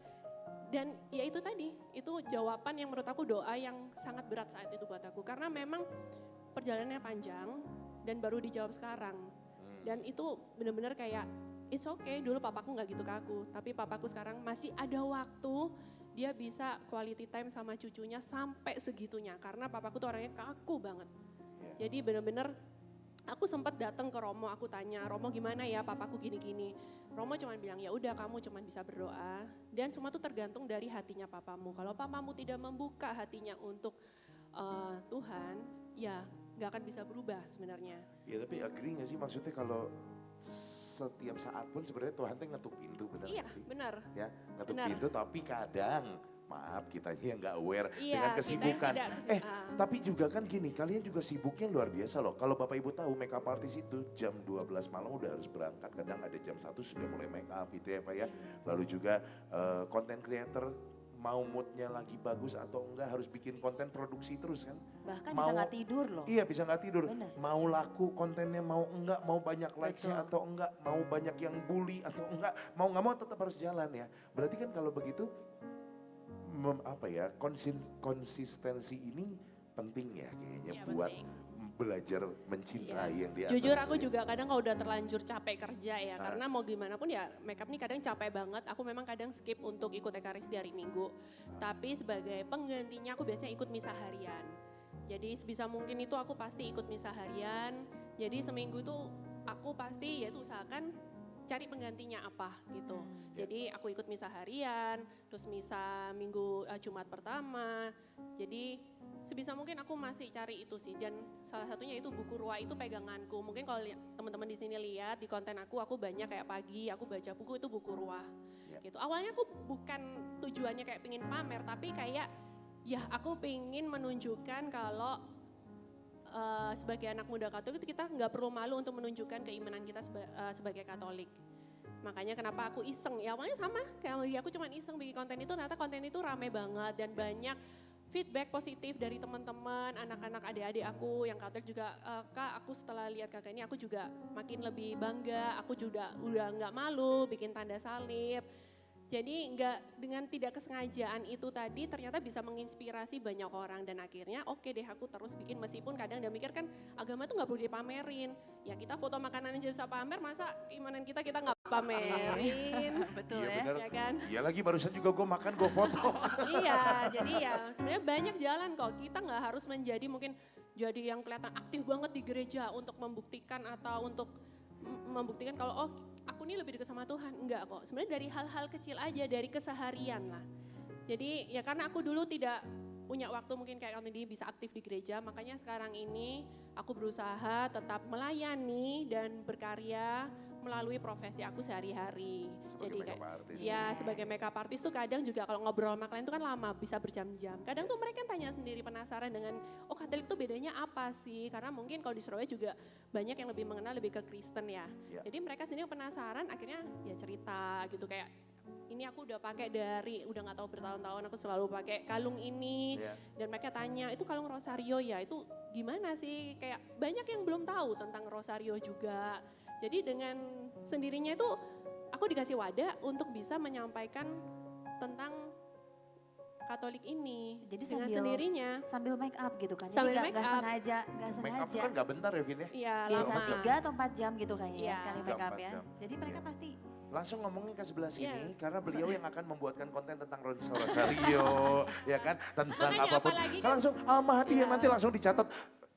Dan ya itu tadi, itu jawaban yang menurut aku doa yang sangat berat saat itu buat aku. Karena memang perjalanannya panjang dan baru dijawab sekarang. Dan itu benar-benar kayak it's okay, dulu papaku gak gitu ke aku. Tapi papaku sekarang masih ada waktu, dia bisa quality time sama cucunya sampai segitunya. Karena papaku tuh orangnya kaku banget. Jadi benar-benar aku sempat datang ke Romo, aku tanya, Romo gimana ya papaku gini-gini. Romo cuma bilang ya udah kamu cuma bisa berdoa. Dan semua tuh tergantung dari hatinya papamu. Kalau papamu tidak membuka hatinya untuk Tuhan, ya gak akan bisa berubah sebenarnya. Ya tapi agree gak sih maksudnya kalau setiap saat pun sebenarnya Tuhan tuh ngetuk pintu, benar Iya, gak sih? benar. Ya, ngetuk Benar. pintu tapi kadang maaf kitanya yang gak aware Iya, dengan kita yang kesibukan. tidak Tapi juga kan gini, kalian juga sibuknya luar biasa loh. Kalau Bapak Ibu tahu makeup artist itu jam 12 malam udah harus berangkat. Kadang ada jam 1 sudah mulai make up gitu ya Pak ya. Lalu juga content creator mau moodnya lagi bagus atau enggak harus bikin konten produksi terus kan. Bahkan bisa nggak tidur loh. Iya bisa nggak tidur. Bener. Mau laku kontennya mau enggak, mau banyak likes-nya atau enggak, mau banyak yang bully atau enggak, mau nggak mau tetap harus jalan ya. Berarti kan kalau begitu konsistensi ini penting ya kayaknya Iya, buat penting. belajar mencintai yang di atas. Jujur aku juga kadang kalau udah terlanjur capek kerja ya, Ah. karena mau gimana pun ya makeup nih kadang capek banget. Aku memang kadang skip untuk ikut ekaris di hari Minggu. Tapi sebagai penggantinya aku biasanya ikut misa harian. Jadi sebisa mungkin itu aku pasti ikut misa harian. Jadi seminggu itu aku pasti ya itu usahakan cari penggantinya apa gitu. Jadi aku ikut misa harian, terus misa minggu Jumat pertama. Jadi sebisa mungkin aku masih cari itu sih, dan salah satunya itu buku ruah itu peganganku. Mungkin kalau teman-teman di sini lihat di konten aku banyak kayak pagi aku baca buku itu buku ruah. Gitu. Awalnya aku bukan tujuannya kayak pingin pamer, tapi kayak ya aku pingin menunjukkan kalau sebagai anak muda Katolik itu kita nggak perlu malu untuk menunjukkan keimanan kita sebagai Katolik. Makanya kenapa aku iseng, ya awalnya sama kayak aku cuman iseng bikin konten itu, ternyata konten itu rame banget dan banyak feedback positif dari teman-teman, anak-anak adik-adik aku yang Katolik juga, Kak aku setelah lihat kakak ini aku juga makin lebih bangga, aku juga udah nggak malu bikin tanda salib. Jadi dengan tidak kesengajaan itu tadi ternyata bisa menginspirasi banyak orang dan akhirnya oke deh aku terus bikin, meskipun kadang dia mikir kan agama itu nggak perlu dipamerin. Ya kita foto makanan aja bisa pamer, masa keimanan kita nggak pamerin. Betul Iya ya. benar. Ya kan? Iya lagi barusan juga gue makan gue foto. Iya, jadi ya sebenarnya banyak jalan kok. Kita nggak harus menjadi mungkin jadi yang kelihatan aktif banget di gereja untuk membuktikan atau untuk membuktikan kalau aku ini lebih dekat sama Tuhan. Enggak kok, sebenarnya dari hal-hal kecil aja, dari keseharian lah. Jadi ya karena aku dulu tidak punya waktu mungkin kayak kami ini bisa aktif di gereja, makanya sekarang ini aku berusaha tetap melayani dan berkarya melalui profesi aku sehari-hari. Sebagai Jadi makeup kayak artist. ya sebagai makeup artist tuh kadang juga kalau ngobrol sama klien tuh kan lama, bisa berjam-jam. Kadang tuh mereka tanya sendiri penasaran dengan, oh Katolik tuh bedanya apa sih? Karena mungkin kalau di Surabaya juga banyak yang lebih mengenal lebih ke Kristen ya. Ya. Jadi mereka sendiri penasaran, akhirnya ya cerita gitu kayak, ini aku udah pakai dari udah nggak tahu bertahun-tahun aku selalu pakai kalung ini Ya. dan mereka tanya itu kalung rosario ya, itu gimana sih, kayak banyak yang belum tahu tentang rosario juga. Jadi dengan sendirinya itu aku dikasih wadah untuk bisa menyampaikan tentang Katolik ini. Jadi dengan sambil- sendirinya. Sambil make up gitu kan. Sambil Jadi make nggak up. sengaja, nggak Make up sengaja. kan gak bentar ya Vin ya? Iya, Biasa lama. 3 atau 4 jam gitu kayaknya ya Iya. sekali 3, make up 4 ya. jam. Jadi mereka Iya. pasti Langsung ngomongin ke sebelah sini Iya. karena beliau yang akan membuatkan konten tentang Rosario, ya kan, tentang Makanya apapun. apalagi Kan kan- langsung Almahdi yang Iya. nanti langsung dicatat.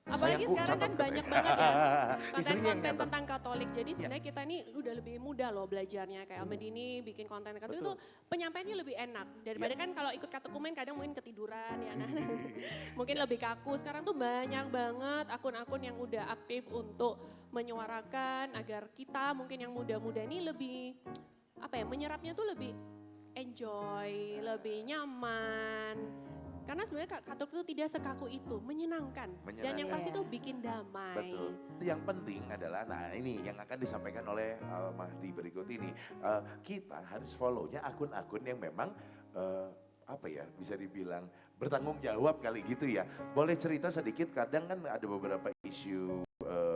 Apalagi Sayangku, sekarang kan catat, banyak katanya. banget ya Istrinya yang konten-konten nyatet. tentang Katolik. Jadi sebenarnya kita ini udah lebih mudah loh belajarnya. Kayak Ahmad ini bikin konten Katolik itu Betul. penyampaiannya lebih enak. Daripada kan kalau ikut katekumen kadang mungkin ketiduran ya. Nah, mungkin lebih kaku. Sekarang tuh banyak banget akun-akun yang udah aktif untuk menyuarakan agar kita mungkin yang muda-muda ini lebih menyerapnya tuh lebih enjoy, lebih nyaman. Karena sebenarnya Katolik itu tidak sekaku itu, menyenangkan. Dan yang pasti Menyenangkan. tuh bikin damai. Betul. Yang penting adalah, nah ini yang akan disampaikan oleh Mahdi berikut ini. Kita harus follow-nya akun-akun yang memang bisa dibilang bertanggung jawab kali gitu ya. Boleh cerita sedikit, kadang kan ada beberapa isu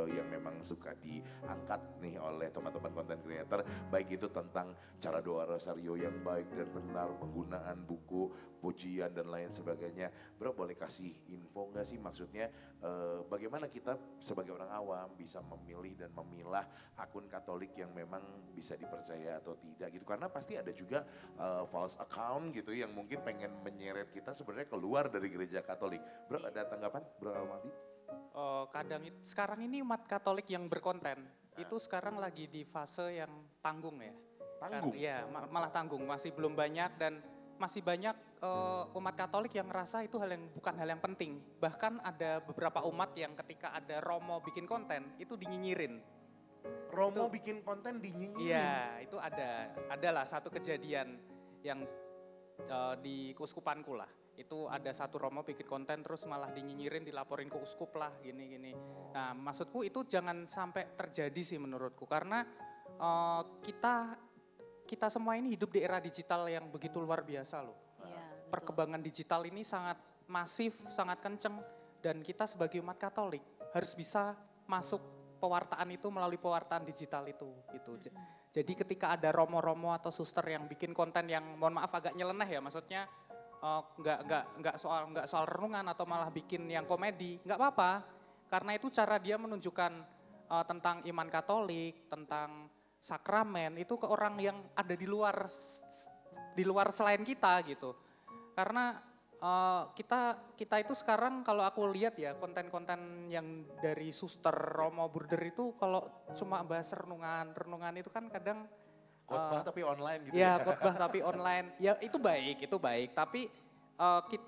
yang memang suka diangkat nih oleh teman-teman content creator, baik itu tentang cara doa rosario yang baik dan benar, penggunaan buku, pujian dan lain sebagainya. Bro boleh kasih info nggak sih, maksudnya bagaimana kita sebagai orang awam bisa memilih dan memilah akun Katolik yang memang bisa dipercaya atau tidak gitu, karena pasti ada juga false account gitu yang mungkin pengen menyeret kita sebenarnya keluar dari gereja Katolik. Bro ada tanggapan Bro Almati? Sekarang ini umat Katolik yang berkonten itu sekarang lagi di fase yang tanggung ya. Tanggung? Iya, malah tanggung, masih belum banyak dan masih banyak umat Katolik yang ngerasa itu bukan hal yang penting. Bahkan ada beberapa umat yang ketika ada Romo bikin konten itu dinyinyirin. Romo Itu- bikin konten dinyinyirin. Iya, itu adalah satu kejadian yang di keuskupanku lah. Itu ada satu Romo bikin konten terus malah dinyinyirin, dilaporin ke uskup lah gini-gini. Nah maksudku itu jangan sampai terjadi sih menurutku, karena kita semua ini hidup di era digital yang begitu luar biasa loh. iya, betul. Perkembangan digital ini sangat masif, sangat kenceng, dan kita sebagai umat Katolik harus bisa masuk pewartaan itu melalui pewartaan digital itu. Jadi ketika ada romo-romo atau suster yang bikin konten yang mohon maaf agak nyeleneh ya, maksudnya nggak soal renungan atau malah bikin yang komedi, nggak apa-apa, karena itu cara dia menunjukkan tentang iman Katolik, tentang sakramen itu ke orang yang ada di luar selain kita gitu. Karena kita itu sekarang kalau aku lihat ya konten-konten yang dari suster, romo, burder itu kalau cuma bahas renungan itu kan kadang Khotbah tapi online gitu ya khotbah tapi online, ya itu baik, tapi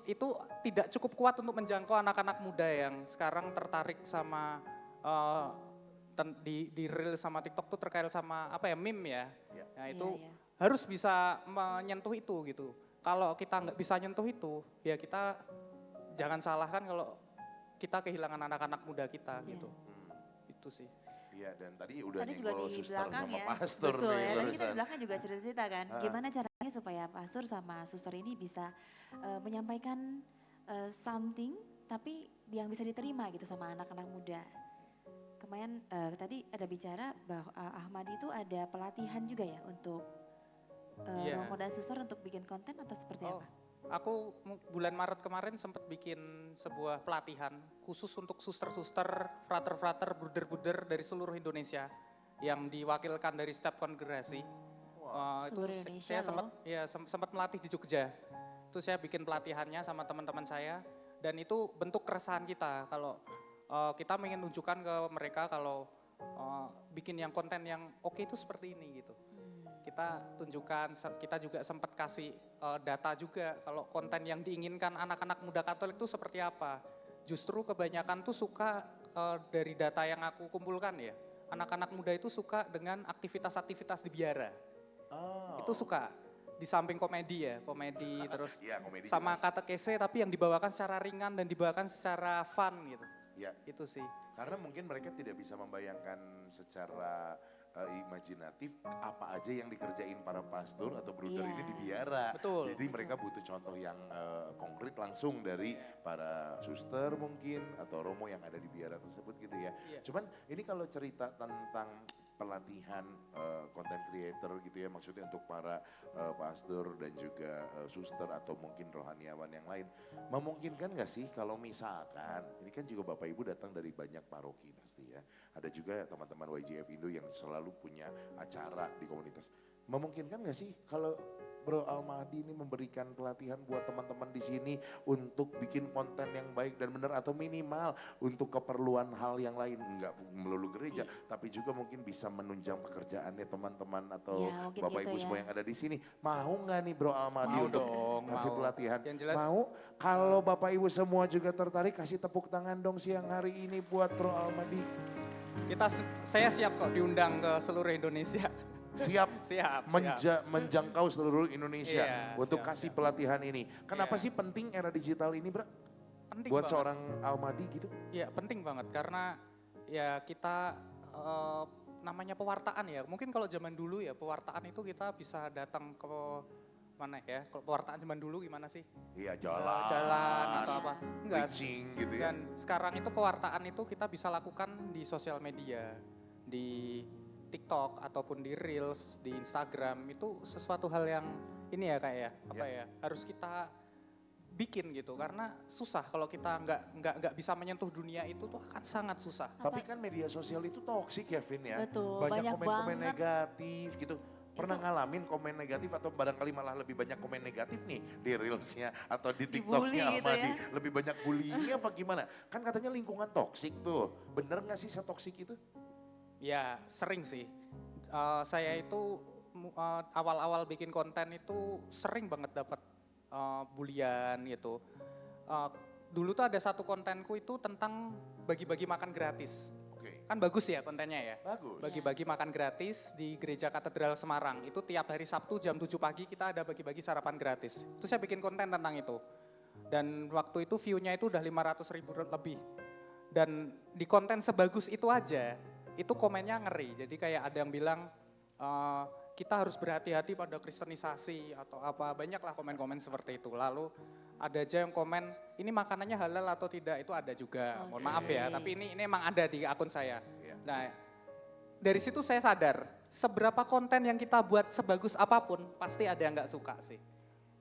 itu tidak cukup kuat untuk menjangkau anak-anak muda yang sekarang tertarik sama di reel sama TikTok tuh terkait sama meme ya. Nah itu Iya. harus bisa menyentuh itu gitu. Kalau kita nggak bisa nyentuh itu, ya kita jangan salahkan kalau kita kehilangan anak-anak muda kita Iya. gitu. Itu sih. Iya, dan tadi udah Tadi juga nyenggol di suster belakang sama ya. pastor Betul nih ya, tadi kita barusan. di belakang juga cerita-cerita kan. Gimana caranya supaya pastor sama suster ini bisa menyampaikan something tapi yang bisa diterima gitu sama anak-anak muda. Kemarin tadi ada bicara bahwa Ahmadi itu ada pelatihan juga ya untuk Iya. romo dan suster untuk bikin konten atau seperti apa? Aku bulan Maret kemarin sempat bikin sebuah pelatihan khusus untuk suster-suster, frater-frater, bruder-bruder dari seluruh Indonesia yang diwakilkan dari setiap kongregasi. Seluruh Indonesia saya sempat melatih di Jogja. Itu saya bikin pelatihannya sama teman-teman saya dan itu bentuk keresahan kita kalau kita ingin tunjukkan ke mereka kalau bikin yang konten yang oke itu seperti ini gitu. kita tunjukkan, kita juga sempat kasih data juga kalau konten yang diinginkan anak-anak muda Katolik itu seperti apa. Justru kebanyakan tuh suka dari data yang aku kumpulkan ya, anak-anak muda itu suka dengan aktivitas-aktivitas di biara. Itu suka, di samping komedi ya, komedi terus Iya, komedi sama jelas. katekese tapi yang dibawakan secara ringan dan dibawakan secara fun gitu. Ya, Itu sih. karena mungkin mereka tidak bisa membayangkan secara imajinatif apa aja yang dikerjain para pastor atau bruder Iya. ini di biara. Betul. Jadi mereka butuh contoh yang konkret langsung dari para suster mungkin atau romo yang ada di biara tersebut gitu ya. Iya. Cuman ini kalau cerita tentang pelatihan content creator gitu ya, maksudnya untuk para pastor dan juga suster atau mungkin rohaniawan yang lain, memungkinkan gak sih kalau misalkan, ini kan juga Bapak Ibu datang dari banyak paroki pasti ya, ada juga teman-teman YGF Indo yang selalu punya acara di komunitas, memungkinkan gak sih kalau Bro Almahdi ini memberikan pelatihan buat teman-teman di sini untuk bikin konten yang baik dan benar atau minimal untuk keperluan hal yang lain, enggak melulu gereja, tapi juga mungkin bisa menunjang pekerjaannya teman-teman atau Ya, mungkin Bapak gitu Ibu ya. semua yang ada di sini. Mau nggak nih Bro Almahdi Mau untuk dong, kasih mau. pelatihan? Yang jelas- Mau? Kalau Bapak Ibu semua juga tertarik, kasih tepuk tangan dong siang hari ini buat Bro Almahdi. Saya siap kok diundang ke seluruh Indonesia. Siap Siap. menjangkau seluruh Indonesia Iya, untuk siap, kasih pelatihan ini. Kenapa Iya. sih penting era digital ini, Bro? Penting Buat banget. seorang Almahdi gitu? Ya penting banget karena ya kita namanya pewartaan ya. Mungkin kalau zaman dulu ya pewartaan itu kita bisa datang ke mana ya? Kalau pewartaan zaman dulu gimana sih? Iya, jalan. Jalan atau apa? Enggak. Preaching gitu ya. Dan sekarang itu pewartaan itu kita bisa lakukan di sosial media, di TikTok ataupun di Reels, di Instagram. Itu sesuatu hal yang ini ya kayak harus kita bikin gitu karena susah kalau kita nggak bisa menyentuh dunia itu tuh akan sangat susah. Tapi kan media sosial itu toksik ya, Vin ya. Betul, Banyak banyak komen-komen banget. negatif gitu. Pernah ngalamin komen negatif atau barangkali malah lebih banyak komen negatif nih di Reelsnya atau di Dibully TikToknya gitu Almahdi. ya. Lebih banyak bullying apa gimana? Kan katanya lingkungan toksik tuh. Bener gak sih setoksik itu? Ya sering sih. Saya itu awal-awal bikin konten itu sering banget dapat bulian gitu. Dulu tuh ada satu kontenku itu tentang bagi-bagi makan gratis. Oke, Kan bagus ya kontennya ya. bagus. Bagi-bagi makan gratis di Gereja Katedral Semarang. Itu tiap hari Sabtu jam 7 pagi kita ada bagi-bagi sarapan gratis. Itu saya bikin konten tentang itu. Dan waktu itu view-nya itu udah 500.000 lebih. Dan di konten sebagus itu aja, itu komennya ngeri. Jadi kayak ada yang bilang, kita harus berhati-hati pada kristenisasi atau apa. Banyaklah komen-komen seperti itu. Lalu ada aja yang komen, ini makanannya halal atau tidak, itu ada juga. Mohon maaf ya, tapi ini emang ada di akun saya. Nah, dari situ saya sadar, seberapa konten yang kita buat sebagus apapun, pasti ada yang gak suka sih.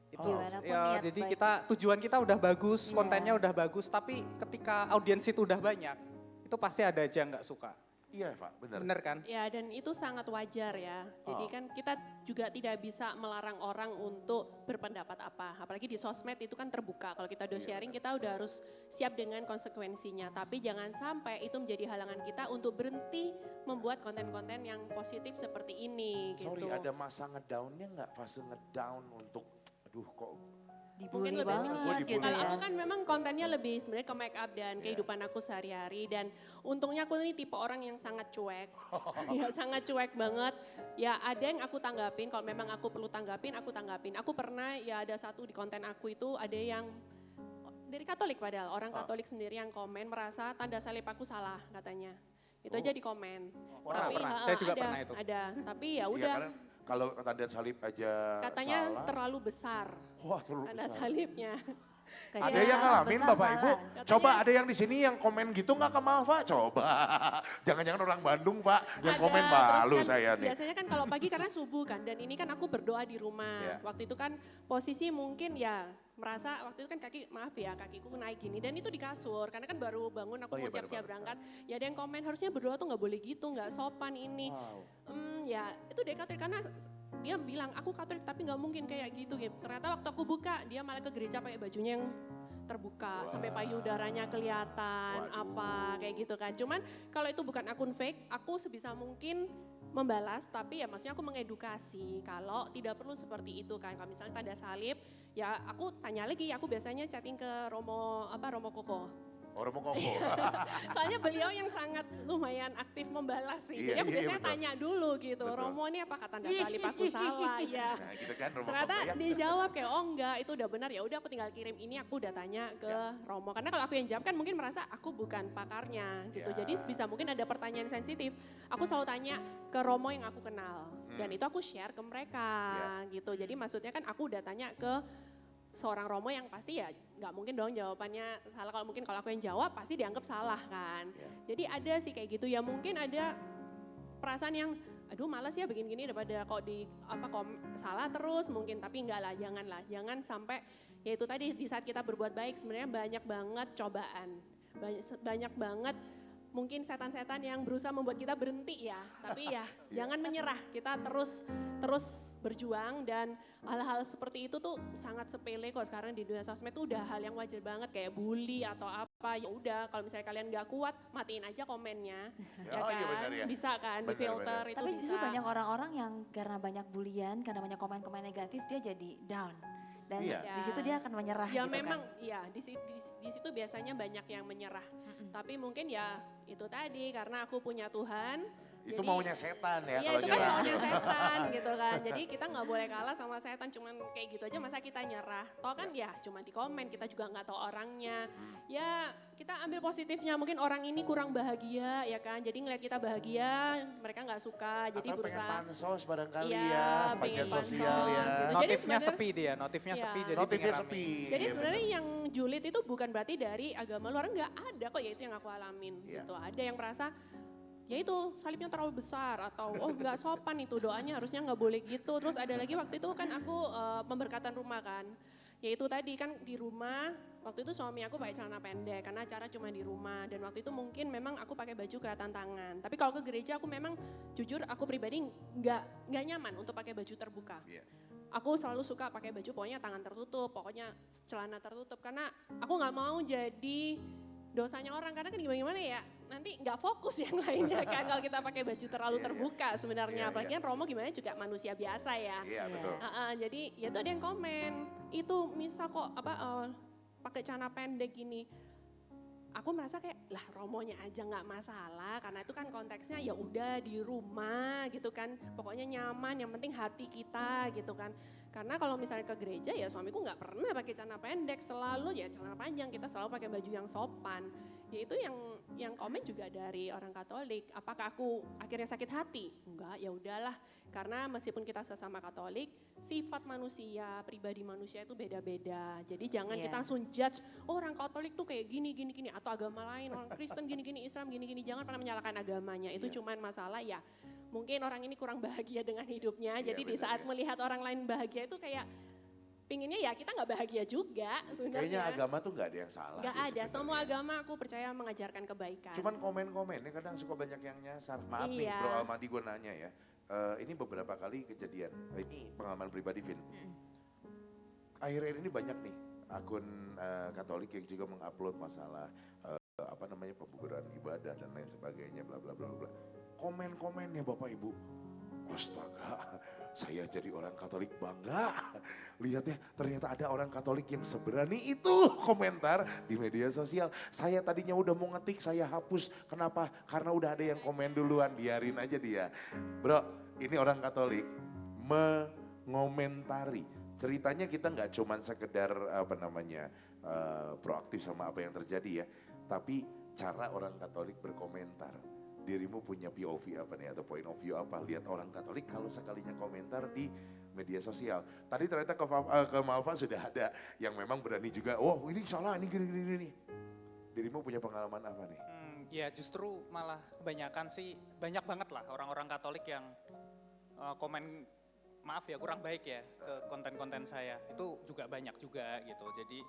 Itu Gimana pun ya, niat jadi baiknya. tujuan kita udah bagus, Iya. kontennya udah bagus, tapi ketika audiens itu udah banyak, itu pasti ada aja yang gak suka. Iya Pak, bener. Bener kan? Ya dan itu sangat wajar ya. Jadi kan kita juga tidak bisa melarang orang untuk berpendapat apa. Apalagi di sosmed itu kan terbuka. Kalau kita udah sharing kita udah harus siap dengan konsekuensinya. Tapi jangan sampai itu menjadi halangan kita untuk berhenti membuat konten-konten yang positif seperti ini gitu. Sorry, ada masa ngedownnya nggak? Fase ngedown untuk, aduh kok Dibully Mungkin lebih banget Gua gitu dibully. Kalau ya. aku kan memang kontennya lebih sebenarnya ke make up dan Iya. kehidupan aku sehari-hari dan untungnya aku ini tipe orang yang sangat cuek. Ya sangat cuek banget. Ya ada yang aku tanggapin, kalau memang aku perlu tanggapin, aku tanggapin. Aku pernah ya ada satu di konten aku itu ada yang dari Katolik padahal, orang Katolik sendiri yang komen merasa tanda salib aku salah katanya. Itu aja di komen. Pernah. Saya juga pernah itu. Ada, tapi ya Iya, udah karena kalau tanda salib aja katanya salah. terlalu besar Wah, terlalu tanda besar. salibnya. Kayak Ada yang ngalamin besar Bapak Ibu? salah. Coba ada yang di sini yang komen gitu nggak ke Malva? Coba. Jangan-jangan orang Bandung Pak yang Ada, komen terus malu kan saya nih. Biasanya kan kalau pagi karena subuh kan, dan ini kan aku berdoa di rumah. Iya. Waktu itu kan posisi mungkin ya merasa waktu itu kan kakiku naik gini dan itu di kasur karena kan baru bangun aku Oh iya, mau siap-siap baru berangkat. Ya ada yang komen harusnya berdoa tuh nggak boleh gitu, nggak sopan ini. Wow. Ya itu dia Katolik karena dia bilang aku Katolik tapi nggak mungkin kayak gitu. Ternyata waktu aku buka dia malah ke gereja pakai bajunya yang terbuka sampai payudaranya kelihatan Waduh. apa kayak gitu kan. Cuman kalau itu bukan akun fake, aku sebisa mungkin membalas, tapi ya maksudnya aku mengedukasi kalau tidak perlu seperti itu kan. Kalau misalnya tanda salib, ya aku tanya lagi, aku biasanya chatting ke Romo Koko. Romo Koko. Soalnya beliau yang sangat lumayan aktif membalas sih. Iya, Jadi aku iya, biasanya betul. tanya dulu gitu, Betul. Romo ini apakah tanda salib aku salah? Ya. Nah gitu kan Romo Ternyata Koko ya. dijawab kayak oh enggak itu udah benar, ya udah aku tinggal kirim ini, aku udah tanya ke Romo, karena kalau aku yang jawab kan mungkin merasa aku bukan pakarnya gitu. Ya. Jadi bisa mungkin ada pertanyaan sensitif, aku selalu tanya ke Romo yang aku kenal dan itu aku share ke mereka gitu. Jadi maksudnya kan aku udah tanya ke seorang Romo yang pasti ya nggak mungkin dong jawabannya salah. Kalau mungkin kalau aku yang jawab pasti dianggap salah kan. Jadi ada sih kayak gitu ya, mungkin ada perasaan yang aduh malas ya bikin gini daripada kok salah terus mungkin, tapi enggak lah, jangan sampai ya itu tadi di saat kita berbuat baik sebenarnya banyak banget cobaan, banyak banget mungkin setan-setan yang berusaha membuat kita berhenti ya, tapi ya jangan menyerah, kita terus berjuang. Dan hal-hal seperti itu tuh sangat sepele kok sekarang di dunia sosmed tuh udah hal yang wajar banget, kayak bully atau apa, ya udah kalau misalnya kalian gak kuat matiin aja komennya, ya kan, iya benar ya. bisa kan di filter itu Tapi justru bisa. banyak orang-orang yang karena banyak bulian, karena banyak komen-komen negatif dia jadi down. Dan Iya. di situ dia akan menyerah Ya gitu memang kan. ya di situ biasanya banyak yang menyerah. Tapi mungkin ya itu tadi karena aku punya Tuhan. Itu jadi- maunya setan ya Iya kalau itu kan nyerah. maunya setan gitu kan. Jadi kita nggak boleh kalah sama setan, cuman kayak gitu aja masa kita nyerah. Toh kan ya cuma di komen, kita juga nggak tahu orangnya. Ya kita ambil positifnya, mungkin orang ini kurang bahagia ya kan. Jadi ngeliat kita bahagia, mereka nggak suka. Jadi Atau pengen berusaha. pansos barangkali Iya, ya, pengen panjat pansos sosial ya. gitu. Jadi Notifnya sebenarnya- sepi dia, notifnya Iya. sepi jadi Notifnya pengen rame. sepi. Jadi Iya, sebenarnya benar. yang julid itu bukan berarti dari agama luar, enggak ada kok, ya itu yang aku alamin Iya. gitu. Ada yang merasa ya itu salibnya terlalu besar atau oh enggak sopan itu doanya, harusnya nggak boleh gitu. Terus ada lagi waktu itu kan aku pemberkatan rumah kan. Ya itu tadi kan di rumah, waktu itu suami aku pakai celana pendek karena acara cuma di rumah, dan waktu itu mungkin memang aku pakai baju kelihatan tangan. Tapi kalau ke gereja aku memang jujur aku pribadi nggak nyaman untuk pakai baju terbuka. Iya. Aku selalu suka pakai baju pokoknya tangan tertutup, pokoknya celana tertutup, karena aku nggak mau jadi dosanya orang, karena kan gimana ya nanti nggak fokus yang lainnya kan kalau kita pakai baju terlalu Iya, terbuka sebenarnya. Iya, Apalagi iya. kan Romo gimana juga manusia biasa ya. Iya betul. Jadi ya itu ada yang komen, itu misal kok pakai celana pendek gini. Aku merasa kayak lah Romonya aja nggak masalah, karena itu kan konteksnya ya udah di rumah gitu kan, pokoknya nyaman, yang penting hati kita gitu kan. Karena kalau misalnya ke gereja ya suamiku nggak pernah pakai celana pendek, selalu ya celana panjang, kita selalu pakai baju yang sopan. Ya itu yang komen juga dari orang Katolik. Apakah aku akhirnya sakit hati? Enggak, ya udahlah. Karena meskipun kita sesama Katolik, sifat manusia, pribadi manusia itu beda-beda. Jadi jangan Iya. kita langsung judge, oh orang Katolik tuh kayak gini, atau agama lain, orang Kristen gini, Islam gini. Jangan pernah menyalahkan agamanya. Itu cuman masalah ya, mungkin orang ini kurang bahagia dengan hidupnya. Iya, Jadi di benar, saat ya. melihat orang lain bahagia itu kayak pinginnya ya kita nggak bahagia juga Kayaknya sebenarnya. agama tuh nggak ada yang salah. Gak deh ada, sebenarnya. semua agama aku percaya mengajarkan kebaikan. Cuman komen-komennya kadang suka banyak yang nyasar. Maaf nih Iya. Bro Almadi gue nanya ya. Ini beberapa kali kejadian. Ini pengalaman pribadi Vin. Akhir-akhir ini banyak nih akun Katolik yang juga mengupload masalah pembubaran ibadah dan lain sebagainya bla bla bla bla. Komen-komennya Bapak Ibu. Astaga, saya jadi orang Katolik bangga. Lihat ya, ternyata ada orang Katolik yang seberani itu komentar di media sosial. Saya tadinya udah mau ngetik, saya hapus. Kenapa? Karena udah ada yang komen duluan, biarin aja dia. Bro, ini orang Katolik mengomentari. Ceritanya kita nggak cuman sekedar proaktif sama apa yang terjadi ya. Tapi cara orang Katolik berkomentar. Dirimu punya POV apa nih atau point of view apa? Lihat orang Katolik kalau sekalinya komentar di media sosial. Tadi ternyata ke Malva sudah ada yang memang berani juga, oh ini salah, ini gini. Dirimu punya pengalaman apa nih? Ya justru malah kebanyakan sih, banyak banget lah orang-orang Katolik yang komen, maaf ya kurang baik ya ke konten-konten saya. Itu juga banyak juga gitu. Jadi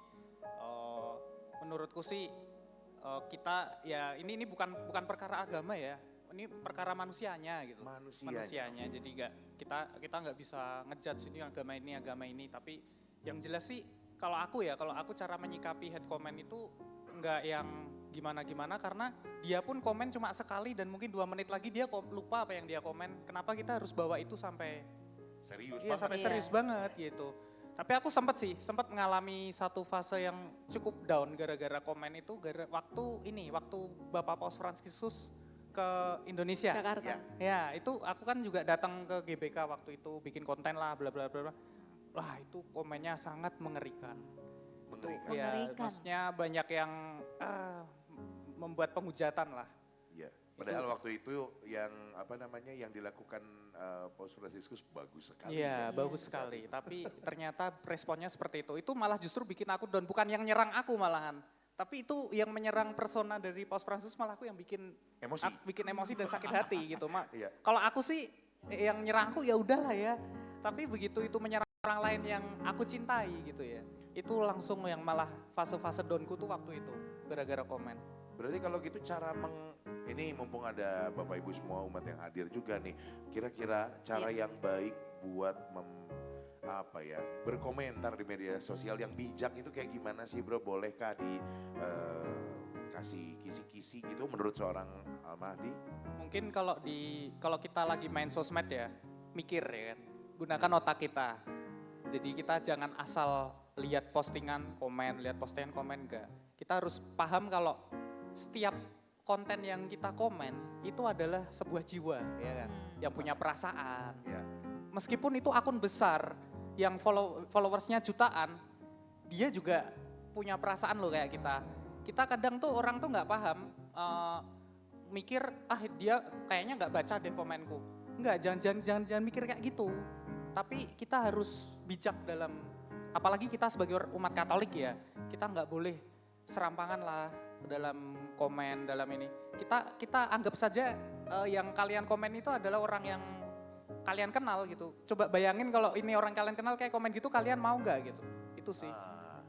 menurutku sih kita ya ini bukan perkara agama ya, ini perkara manusianya gitu. Manusianya. Jadi kita nggak bisa ngejudge ini agama ini. Tapi yang jelas sih kalau aku cara menyikapi head comment itu nggak yang gimana-gimana karena dia pun komen cuma sekali dan mungkin 2 menit lagi dia lupa apa yang dia komen. Kenapa kita harus bawa itu sampai Serius iya banget. sampai serius banget gitu. Tapi aku sempat mengalami satu fase yang cukup down gara-gara komen itu waktu Bapak Paus Fransiskus ke Indonesia. Jakarta. Ya, itu aku kan juga datang ke GBK waktu itu bikin konten lah bla bla bla. Wah, itu komennya sangat mengerikan. Mengerikan. Ya, Mengerikan. maksudnya banyak yang membuat penghujatan lah. Ya. Padahal waktu itu yang yang dilakukan Paus Fransiskus bagus sekali. Iya, bagus sekali. Tapi ternyata responnya seperti itu. Itu malah justru bikin aku down, bukan yang nyerang aku malahan. Tapi itu yang menyerang persona dari Paus Fransiskus malah aku yang bikin emosi dan sakit hati gitu. Iya. Kalau aku sih yang nyerang aku ya udahlah ya. Tapi begitu itu menyerang orang lain yang aku cintai gitu ya. Itu langsung yang malah fase-fase downku tuh waktu itu gara-gara komen. Berarti kalau gitu ini mumpung ada Bapak Ibu semua umat yang hadir juga nih, kira-kira cara yang baik buat berkomentar di media sosial yang bijak itu kayak gimana sih bro? Bolehkah kasih kisi-kisi gitu menurut seorang Al-Mahdi? Mungkin kalau kita lagi main sosmed ya, mikir ya kan, gunakan otak kita. Jadi kita jangan asal lihat postingan komen enggak. Kita harus paham kalau setiap konten yang kita komen itu adalah sebuah jiwa ya kan, yang punya perasaan. Ya. Meskipun itu akun besar yang followersnya jutaan, dia juga punya perasaan loh kayak kita. Kita kadang tuh orang tuh nggak paham, mikir dia kayaknya nggak baca deh komenku. Enggak, jangan mikir kayak gitu. Tapi kita harus bijak apalagi kita sebagai umat Katolik ya, kita nggak boleh serampangan lah dalam komen, dalam ini. Kita anggap saja yang kalian komen itu adalah orang yang kalian kenal gitu. Coba bayangin kalau ini orang kalian kenal kayak komen gitu, kalian mau nggak gitu? Itu sih.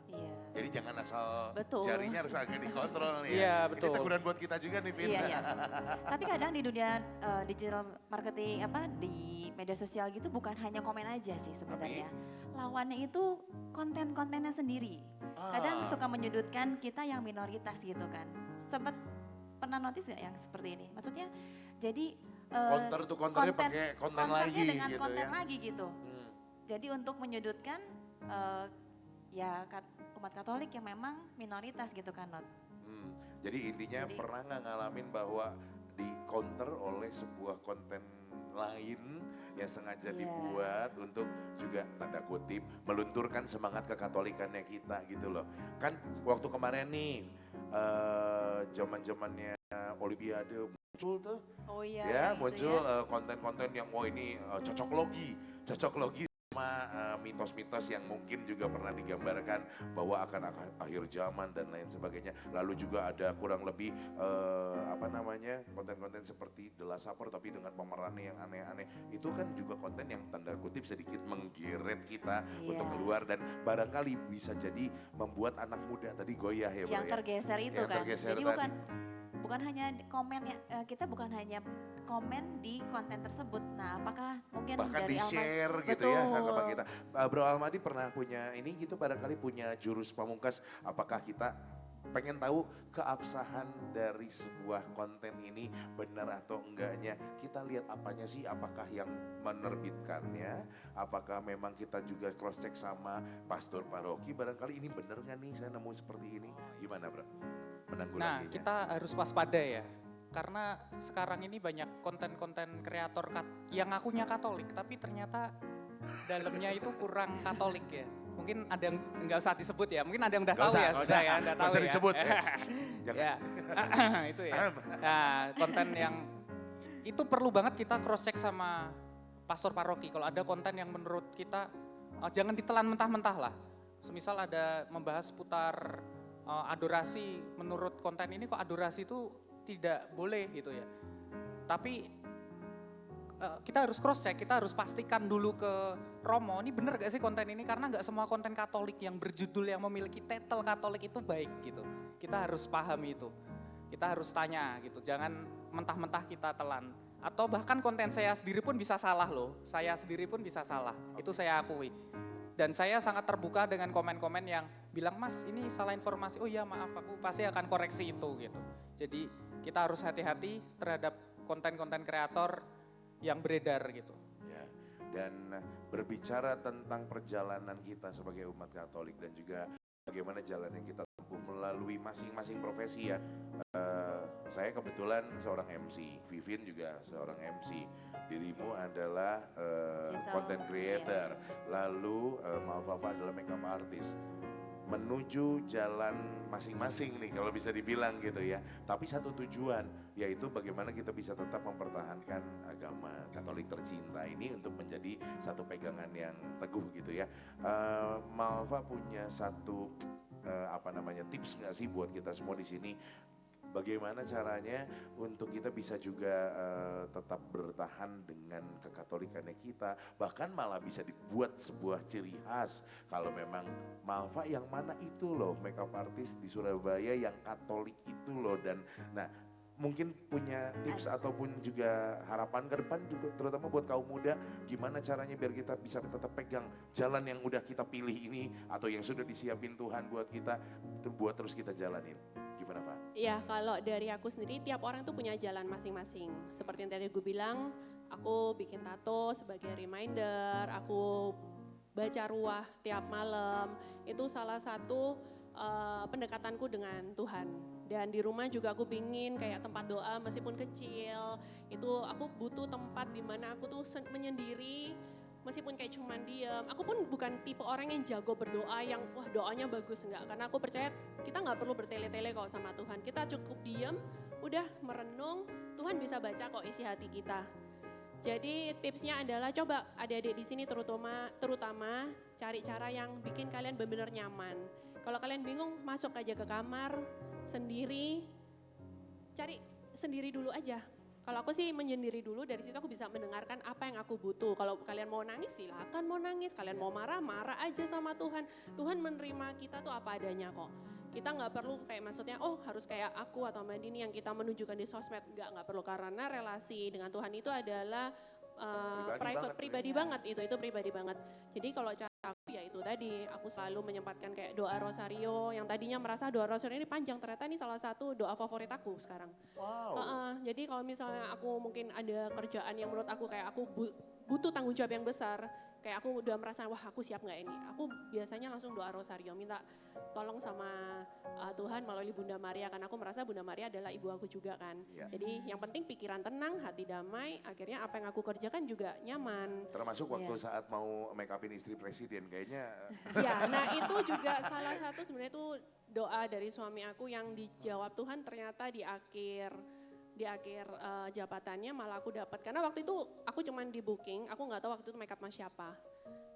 Iya. Jadi jangan asal Betul. jarinya harus agak dikontrol nih ya. Iya, betul. Ini teguran buat kita juga nih Vin. Iya. Tapi kadang di dunia digital marketing di media sosial gitu bukan hanya komen aja sih sebenarnya. Lawannya itu konten-kontennya sendiri. Kadang suka menyudutkan kita yang minoritas gitu kan. Sempat pernah notice gak yang seperti ini? Maksudnya jadi Counter tuh counternya pakai konten lagi kontennya dengan gitu konten ya. lagi gitu. Jadi untuk menyudutkan umat Katolik yang memang minoritas gitu kan Not. Jadi intinya pernah nggak ngalamin bahwa di counter oleh sebuah konten lain yang sengaja dibuat untuk juga tanda kutip melunturkan semangat kekatolikannya kita gitu loh. Kan waktu kemarin nih zaman-zamannya Olimpiade muncul tuh. Oh iya. Ya gitu muncul ya. konten-konten yang ini cocok logi sama mitos-mitos yang mungkin juga pernah digambarkan bahwa akan akhir zaman dan lain sebagainya. Lalu juga ada kurang lebih konten-konten seperti The Last Supper tapi dengan pemerannya yang aneh-aneh. Itu kan juga konten yang tanda kutip sedikit menggeret kita untuk keluar dan barangkali bisa jadi membuat anak muda tadi goyah ya bro. Yang tergeser itu Yang kan. tergeser Jadi tadi. bukan hanya komen kita bukan hanya komen di konten tersebut. Nah, apakah mungkin Bahkan dari di-share Alma- gitu ya Betul. sama kita. Bro Almadi pernah punya ini gitu barangkali punya jurus pamungkas. Apakah kita pengen tahu keabsahan dari sebuah konten ini benar atau enggaknya. Kita lihat apanya sih, apakah yang menerbitkannya, apakah memang kita juga cross check sama pastor paroki, barangkali ini benar nggak nih saya nemu seperti ini. Gimana bro? Nah, Menanggulanginya. kita harus waspada ya. Karena sekarang ini banyak konten-konten kreator yang ngakunya Katolik, tapi ternyata dalamnya itu kurang Katolik ya. Mungkin ada yang nggak usah disebut ya, mungkin ada yang udah Nggak tahu usah, ya, nggak sudah usah. ya, udah Nggak tahu usah ya. disebut ya. Jangan. Ya, itu ya. Nah, konten yang itu perlu banget kita cross check sama pastor paroki. Kalau ada konten yang menurut kita jangan ditelan mentah-mentah lah. Semisal ada membahas seputar adorasi, menurut konten ini kok adorasi itu tidak boleh gitu ya. Tapi kita harus cross check, kita harus pastikan dulu ke Romo, ini bener gak sih konten ini? Karena gak semua konten Katolik yang berjudul yang memiliki titel Katolik itu baik gitu. Kita harus pahami itu, kita harus tanya gitu, jangan mentah-mentah kita telan. Atau bahkan konten saya sendiri pun bisa salah loh, saya sendiri pun bisa salah, itu saya akui. Dan saya sangat terbuka dengan komen-komen yang bilang, "Mas, ini salah informasi." "Oh iya, maaf, aku pasti akan koreksi itu," gitu. Jadi kita harus hati-hati terhadap konten-konten kreator yang beredar gitu. Ya, dan berbicara tentang perjalanan kita sebagai umat Katolik dan juga bagaimana jalan yang kita tempuh melalui masing-masing profesi ya. Saya kebetulan seorang MC, Vivin juga seorang MC. Dirimu adalah Digital, content creator, yes. lalu Malvafa adalah makeup artist. Menuju jalan masing-masing nih kalau bisa dibilang gitu ya. Tapi satu tujuan, yaitu bagaimana kita bisa tetap mempertahankan agama Katolik tercinta ini untuk menjadi satu pegangan yang teguh gitu ya. Malva punya satu tips nggak sih buat kita semua di sini? Bagaimana caranya untuk kita bisa juga tetap bertahan dengan kekatolikannya kita, bahkan malah bisa dibuat sebuah ciri khas. Kalau memang Malva yang mana itu loh, makeup artist di Surabaya yang Katolik itu loh. Dan nah, mungkin punya tips ataupun juga harapan ke depan juga terutama buat kaum muda, gimana caranya biar kita bisa tetap pegang jalan yang udah kita pilih ini atau yang sudah disiapin Tuhan buat kita, buat terus kita jalanin. Gimana Pak? Ya, kalau dari aku sendiri tiap orang tuh punya jalan masing-masing. Seperti yang tadi gue bilang, aku bikin tato sebagai reminder, aku baca ruah tiap malam. Itu salah satu pendekatanku dengan Tuhan. Dan di rumah juga aku pingin kayak tempat doa meskipun kecil. Itu aku butuh tempat di mana aku tuh menyendiri. Meskipun kayak cuman diem, aku pun bukan tipe orang yang jago berdoa yang wah doanya bagus, enggak. Karena aku percaya kita nggak perlu bertele-tele kok sama Tuhan. Kita cukup diem, udah merenung, Tuhan bisa baca kok isi hati kita. Jadi tipsnya adalah coba adik-adik di sini terutama cari cara yang bikin kalian benar-benar nyaman. Kalau kalian bingung, masuk aja ke kamar sendiri, cari sendiri dulu aja. Kalau aku sih menyendiri dulu, dari situ aku bisa mendengarkan apa yang aku butuh. Kalau kalian mau nangis silakan mau nangis, kalian mau marah, marah aja sama Tuhan. Tuhan menerima kita tuh apa adanya kok. Kita nggak perlu kayak maksudnya harus kayak aku atau Mbak Dini yang kita menunjukkan di sosmed. Nggak perlu, karena relasi dengan Tuhan itu adalah pribadi banget itu pribadi banget. Jadi kalau cara aku ya itu tadi, aku selalu menyempatkan kayak doa rosario yang tadinya merasa doa rosario ini panjang, ternyata ini salah satu doa favorit aku sekarang. Wow. Jadi kalau misalnya aku mungkin ada kerjaan yang menurut aku kayak aku butuh tanggung jawab yang besar, kayak aku udah merasa wah aku siap nggak ini, aku biasanya langsung doa rosario, minta tolong sama Tuhan melalui Bunda Maria, karena aku merasa Bunda Maria adalah ibu aku juga kan. Ya. Jadi yang penting pikiran tenang, hati damai, akhirnya apa yang aku kerjakan juga nyaman. Termasuk waktu saat mau make upin istri presiden kayaknya. Ya, nah itu juga salah satu sebenarnya itu doa dari suami aku yang dijawab Tuhan ternyata di akhir jabatannya malah aku dapat. Karena waktu itu aku cuman di booking, aku nggak tahu waktu itu make up sama siapa.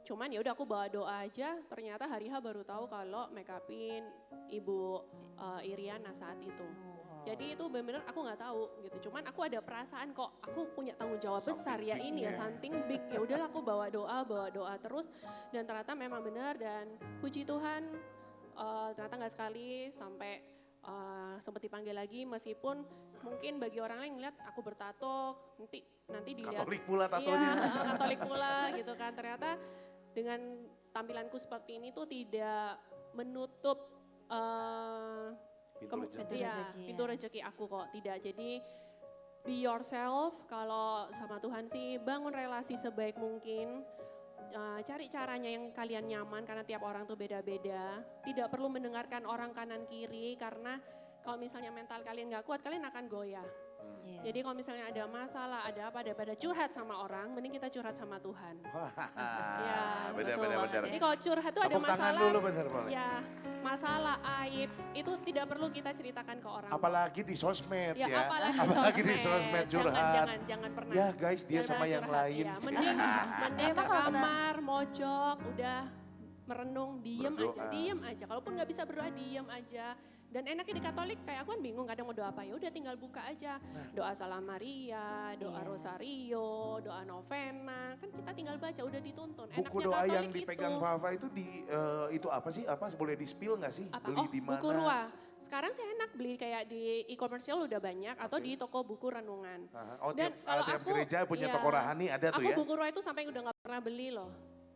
Cuman ya udah aku bawa doa aja, ternyata hari H baru tahu kalau make upin Ibu Iriana saat itu. Jadi itu benar-benar aku nggak tahu gitu. Cuman aku ada perasaan kok aku punya tanggung jawab besar ya ini ya, something big. Ya udahlah aku bawa doa terus dan ternyata memang benar, dan puji Tuhan ternyata nggak sekali sampai sempat dipanggil lagi, meskipun mungkin bagi orang lain ngeliat aku bertato nanti dilihat Katolik pula tatonya. Iya, Katolik pula gitu kan. Ternyata dengan tampilanku seperti ini tuh tidak menutup pintu rezeki aku kok, tidak. Jadi be yourself, kalau sama Tuhan sih bangun relasi sebaik mungkin. Cari caranya yang kalian nyaman, karena tiap orang tuh beda-beda. Tidak perlu mendengarkan orang kanan kiri, karena kalau misalnya mental kalian gak kuat, kalian akan goyah. Jadi kalau misalnya ada masalah, ada apa, daripada curhat sama orang, mending kita curhat sama Tuhan. Ya, benar. Jadi kalau curhat tuh ada Tepuk tangan masalah, dulu benar boleh. ya masalah, aib, itu tidak perlu kita ceritakan ke orang. Apalagi di sosmed ya. Apalagi di sosmed curhat. Jangan pernah. Ya guys, dia sama yang curhat, lain. Ya. Mending ke kamar, mojok, udah merenung, diem aja. Kalaupun nggak bisa berdoa, diem aja. Dan enaknya di Katolik kayak aku kan bingung kadang mau doa apa, ya udah tinggal buka aja. Doa Salam Maria, doa Rosario, doa Novena, kan kita tinggal baca, udah dituntun. Buku Enaknya doa Katolik yang dipegang Fafa itu itu apa sih? Apa boleh di-spill nggak sih? Beli di mana? Buku ruah. Sekarang sih enak beli kayak di e-commercial udah banyak, atau di toko buku renungan. Oh, Dan kalau tiap aku gereja punya toko rohani ada tuh ya? Aku buku ruah itu sampai udah nggak pernah beli loh.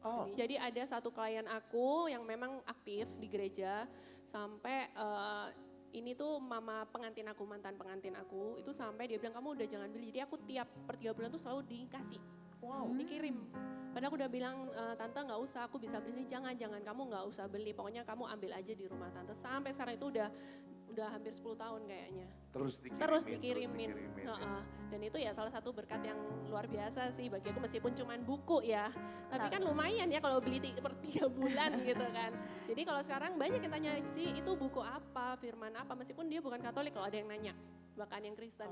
Oh. Jadi ada satu klien aku yang memang aktif di gereja sampai ini tuh mama pengantin aku, mantan pengantin aku, itu sampai dia bilang kamu udah jangan beli. Jadi aku tiap per 3 bulan tuh selalu dikasih, dikirim. Padahal aku udah bilang, tante nggak usah, aku bisa beli. Jangan kamu nggak usah beli, pokoknya kamu ambil aja di rumah tante. Sampai sekarang itu udah hampir 10 tahun kayaknya. Terus dikirimin. Heeh. Dan itu ya salah satu berkat yang luar biasa sih bagi aku, meskipun cuman buku ya. Tapi kan lumayan ya kalau beli per 3 bulan gitu kan. Jadi kalau sekarang banyak yang tanya, Ci itu buku apa, firman apa, meskipun dia bukan Katolik, kalau ada yang nanya. Bahkan yang Kristen.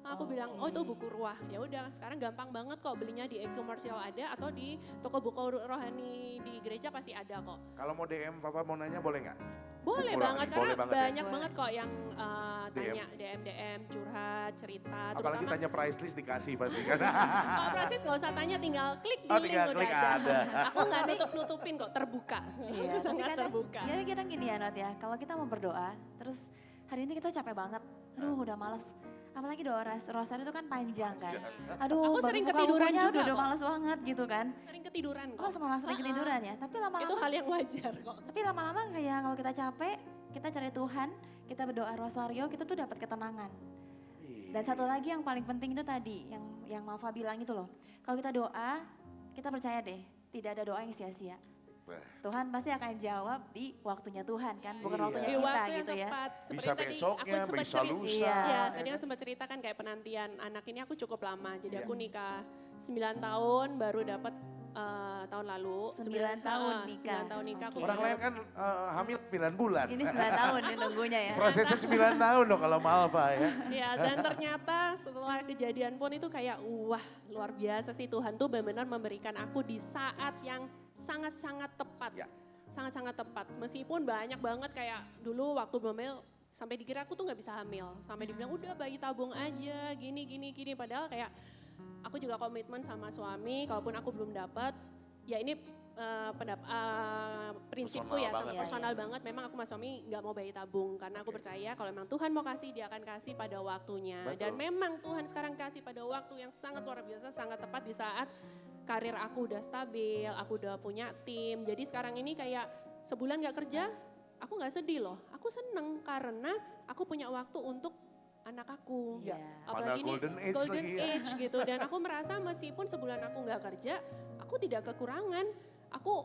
Aku bilang, oh itu buku ruah. Ya udah, sekarang gampang banget kok belinya di e-commercial ada atau di toko buku rohani di gereja pasti ada kok. Kalau mau DM Papa mau nanya boleh nggak? Boleh Kurang banget nih, karena boleh banget ya. banyak banget kok yang tanya DM. DM, curhat, cerita. Apalagi tanya price list dikasih pasti kan. Kalau Francis gak usah tanya, tinggal klik di link tinggal udah klik ada. ada. Aku gak nutup-nutupin kok, terbuka. Iya, tapi Sangat kadang, terbuka. kadang gini ya Not ya, kalau kita mau berdoa, terus hari ini kita capek banget, aduh udah males. Apalagi doa rosari itu kan panjang kan. Aduh, Aku baru sering buka ketiduran bukunya juga udah kok. males banget gitu kan. Sering ketiduran Oh kok. malah sering ketiduran ya, tapi Itu lama-lama hal yang wajar kok. tapi lama-lama kayak kalau kita capek, kita cari Tuhan, kita berdoa rosario, kita tuh dapat ketenangan. Dan satu lagi yang paling penting itu tadi, yang Malva bilang itu loh. Kalau kita doa, kita percaya deh, tidak ada doa yang sia-sia. Tuhan pasti akan jawab di waktunya Tuhan kan, bukan Iya. waktunya Di kita waktu yang gitu ya. tepat. Bisa Seperti tadi, besoknya, aku sempat bisa cerita- lusa. Iya. Iya, tadi kan sempat cerita kan kayak penantian anak ini aku cukup lama. Jadi aku nikah 9 tahun baru dapat tahun lalu. 9 tahun nikah. 9 tahun nikah. Aku Oke. Orang baru lain kan hamil 9 bulan. Ini 9 tahun nih nunggunya ya. Prosesnya 9 tahun dong kalau Malva ya. Ya, dan ternyata setelah kejadian pun itu kayak wah luar biasa sih, Tuhan tuh benar-benar memberikan aku di saat yang sangat-sangat tepat. Ya. Sangat-sangat tepat. Meskipun banyak banget kayak dulu waktu hamil sampai dikira aku tuh nggak bisa hamil. Sampai dibilang udah bayi tabung aja gini. Padahal kayak aku juga komitmen sama suami, kalaupun aku belum dapat, ya ini prinsipku Personal ya, banget. personal banget. Memang aku sama suami nggak mau bayi tabung karena aku percaya kalau memang Tuhan mau kasih, dia akan kasih pada waktunya. Betul. Dan memang Tuhan sekarang kasih pada waktu yang sangat luar biasa, sangat tepat di saat karir aku udah stabil, aku udah punya tim. Jadi sekarang ini kayak sebulan nggak kerja, aku nggak sedih loh. Aku seneng karena aku punya waktu untuk anak aku. Iya. Apalagi ini golden age golden lagi ya. age gitu. Dan aku merasa meskipun sebulan aku nggak kerja, aku tidak kekurangan. Aku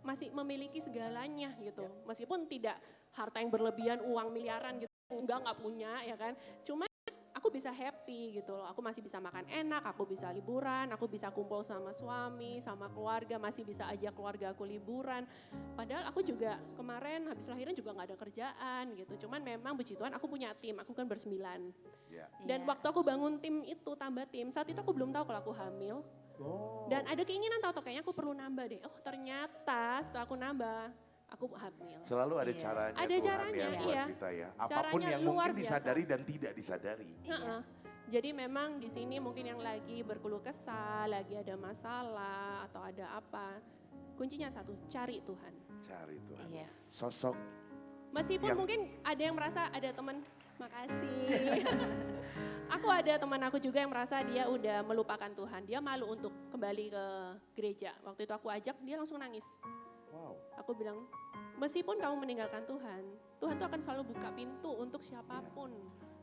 masih memiliki segalanya gitu. Meskipun tidak harta yang berlebihan, uang miliaran gitu, nggak punya ya kan. Cuma aku bisa happy gitu loh, aku masih bisa makan enak, aku bisa liburan, aku bisa kumpul sama suami, sama keluarga, masih bisa ajak keluarga aku liburan. Padahal aku juga kemarin habis lahiran juga gak ada kerjaan gitu, cuman memang puji Tuhan aku punya tim, aku kan bersembilan. Ya. Dan Iya. waktu aku bangun tim itu, tambah tim, saat itu aku belum tahu kalau aku hamil. Dan ada keinginan tahu kayaknya aku perlu nambah deh, oh ternyata setelah aku nambah, aku hamil. Selalu ada Iya. caranya Ada Tuhan caranya, ya buat iya. kita ya. Apapun Caranya yang luar mungkin biasa. disadari dan tidak disadari. Heeh. Jadi memang di sini mungkin yang lagi berkeluh kesah, lagi ada masalah atau ada apa, kuncinya satu, cari Tuhan. Cari Tuhan. Yes. Sosok Meskipun Yang- mungkin ada yang merasa ada teman, makasih. Aku ada teman aku juga yang merasa dia udah melupakan Tuhan, dia malu untuk kembali ke gereja. Waktu itu aku ajak, dia langsung nangis. wow. Aku bilang, meskipun kamu meninggalkan Tuhan, Tuhan tuh akan selalu buka pintu untuk siapapun.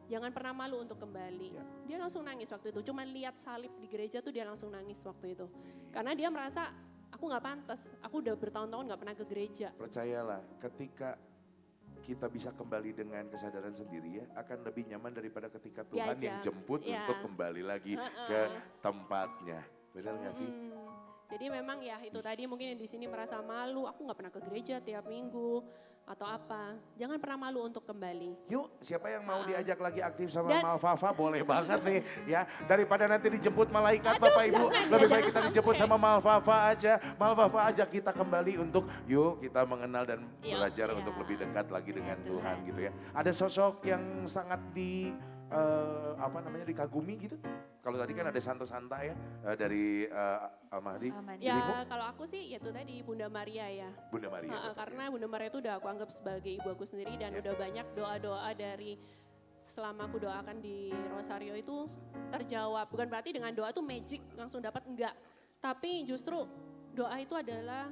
Jangan pernah malu untuk kembali. Ya. Dia langsung nangis waktu itu, cuman lihat salib di gereja tuh dia langsung nangis waktu itu. Karena dia merasa, aku gak pantas, aku udah bertahun-tahun gak pernah ke gereja. Percayalah ketika kita bisa kembali dengan kesadaran sendiri ya akan lebih nyaman daripada ketika Tuhan Diajak. yang jemput Ya. untuk kembali lagi ke tempatnya. Benar nggak sih? Jadi memang ya itu tadi mungkin yang di sini merasa malu, aku nggak pernah ke gereja tiap minggu atau apa. Jangan pernah malu untuk kembali. Yuk, siapa yang mau diajak lagi aktif sama Dan- Malvafa boleh banget nih ya. Daripada nanti dijemput malaikat Bapak Ibu, lebih baik kita dijemput sama Malvafa aja. Malvafa ajak kita kembali untuk yuk kita mengenal dan Yuk, belajar iya. untuk lebih dekat lagi dengan Dengan Tuhan Tuhan. gitu ya. Ada sosok yang sangat dikagumi gitu. Kalau tadi kan ada Santo Santa ya dari Al-Mahdi. Aman. Ya Dirimu? kalau aku sih ya itu tadi Bunda Maria ya. Bunda Maria. betul. Karena Bunda Maria itu udah aku anggap sebagai ibu aku sendiri dan Ya. udah banyak doa-doa dari selama aku doakan di Rosario itu terjawab. Bukan berarti dengan doa tuh magic langsung dapat, enggak. Tapi justru doa itu adalah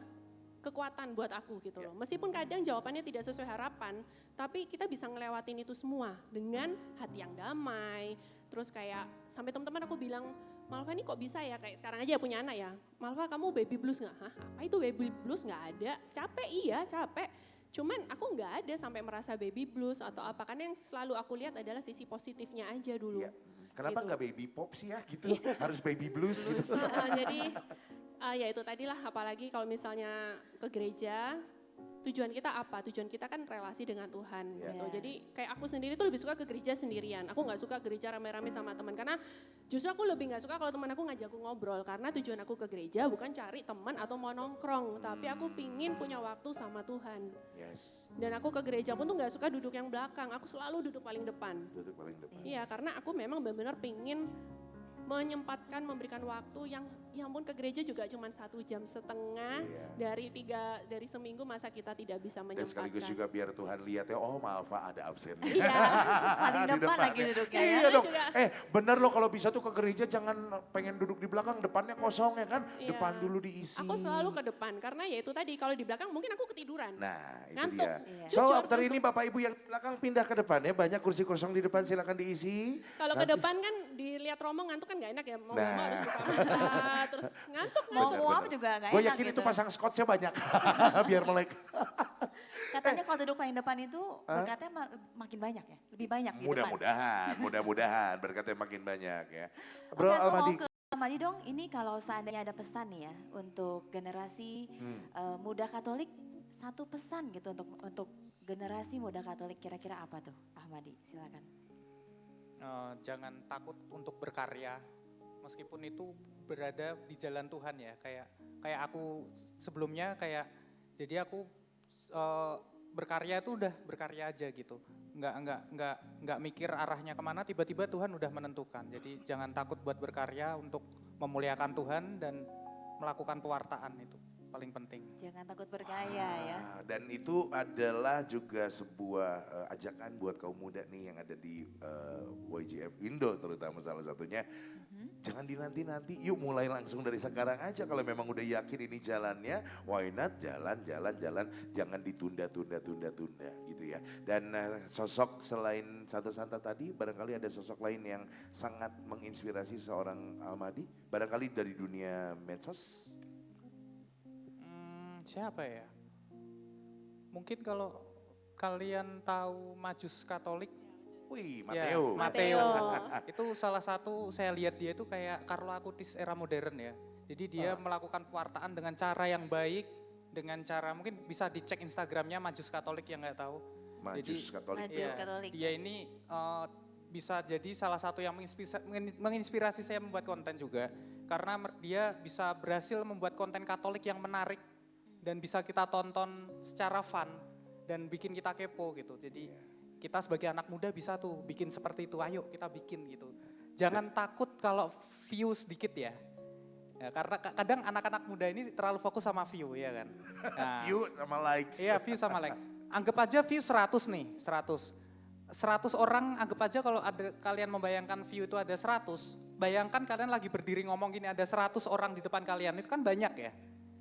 kekuatan buat aku gitu loh. Meskipun kadang jawabannya tidak sesuai harapan, tapi kita bisa ngelewatin itu semua dengan hati yang damai. Terus kayak sampai teman-teman aku bilang, Malva ini kok bisa ya, kayak sekarang aja punya anak ya. Malva kamu baby blues gak? Hah, apa itu baby blues? Gak ada. Capek iya, capek. Cuman aku gak ada sampai merasa baby blues atau apa. Karena yang selalu aku lihat adalah sisi positifnya aja dulu. Iya. Kenapa Gitu. nggak baby pop sih ya gitu? Harus baby blues gitu. Jadi ya itu tadilah, apalagi kalau misalnya ke gereja, tujuan kita apa? Tujuan kita kan relasi dengan Tuhan gitu. Yeah. Jadi kayak aku sendiri tuh lebih suka ke gereja sendirian. Aku nggak suka gereja rame-rame sama teman, karena justru aku lebih nggak suka kalau teman aku ngajak aku ngobrol. Karena tujuan aku ke gereja bukan cari teman atau mau nongkrong, tapi aku pingin punya waktu sama Tuhan. Yes, Dan aku ke gereja pun tuh nggak suka duduk yang belakang. Aku selalu duduk paling depan. duduk paling depan. Iya, karena aku memang benar-benar pingin menyempatkan, memberikan waktu yang, ya ampun, ke gereja juga cuma 1,5 jam Iya. dari seminggu, masa kita tidak bisa Dan menyempatkan. sekaligus juga biar Tuhan lihat ya, oh Malva ada absennya. Iya. Paling Di depan lagi ya. duduknya Iya ya. dong. Juga- Bener loh kalau bisa tuh ke gereja jangan pengen duduk di belakang, depannya kosong ya kan. Iya. Depan dulu diisi. Aku selalu ke depan, karena ya itu tadi, kalau di belakang mungkin aku ketiduran. Nah itu Ngantuk. dia. Iya. So Jujur, after ngantuk. ini Bapak Ibu yang di belakang pindah ke depan ya. Banyak kursi kosong di depan silakan diisi. Kalau ke Nanti- depan kan dilihat rombong ngantuk kan gak enak ya, mau Nah. harus buka mata, terus ngantuk. Mau Benar, nguap benar. juga gak Gue enak yakin gitu. itu pasang scotch-nya banyak. Biar melek. Katanya kalau duduk paling depan itu berkatnya makin banyak ya, lebih banyak di depan. Mudah-mudahan berkatnya makin banyak ya. Oke, Bro aku Almadi. mau ke Almadi dong, ini kalau seandainya ada pesan nih ya untuk generasi muda Katolik, satu pesan gitu untuk generasi muda Katolik, kira-kira apa tuh Ahmadi, silakan. Jangan takut untuk berkarya, meskipun itu berada di jalan Tuhan ya. Kayak aku sebelumnya jadi aku berkarya itu udah berkarya aja gitu. Nggak mikir arahnya kemana, tiba-tiba Tuhan udah menentukan. Jadi jangan takut buat berkarya untuk memuliakan Tuhan dan melakukan pewartaan, itu paling penting. Jangan takut berkaya ya. Dan itu adalah juga sebuah ajakan buat kaum muda nih yang ada di YGF Indo terutama salah satunya. Jangan dinanti-nanti, yuk mulai langsung dari sekarang aja. Kalau memang udah yakin ini jalannya, why not jalan. Jangan ditunda-tunda gitu ya. Dan sosok selain Santo Santa tadi, barangkali ada sosok lain yang sangat menginspirasi seorang Almadi. Barangkali dari dunia medsos. Siapa ya? Mungkin kalau kalian tahu Majus Katolik, Wih, ya, Mateo. Mateo. Itu salah satu, saya lihat dia itu kayak Carlo Acutis era modern ya. Jadi dia melakukan pewartaan dengan cara yang baik, dengan cara mungkin bisa dicek Instagramnya Majus Katolik yang nggak tahu. Majus Katolik. Majus Katolik. Dia ini bisa jadi salah satu yang menginspirasi saya membuat konten juga. Karena dia bisa berhasil membuat konten Katolik yang menarik dan bisa kita tonton secara fun dan bikin kita kepo gitu. Jadi kita sebagai anak muda bisa tuh bikin seperti itu, ayo kita bikin gitu. Jangan takut kalau view sedikit ya. Karena kadang anak-anak muda ini terlalu fokus sama view ya kan. Nah, View sama likes. iya view sama like. Anggap aja view 100 nih, 100. 100 orang anggap aja kalau ada kalian membayangkan view itu ada 100. Bayangkan kalian lagi berdiri ngomong gini ada 100 orang di depan kalian, itu kan banyak ya.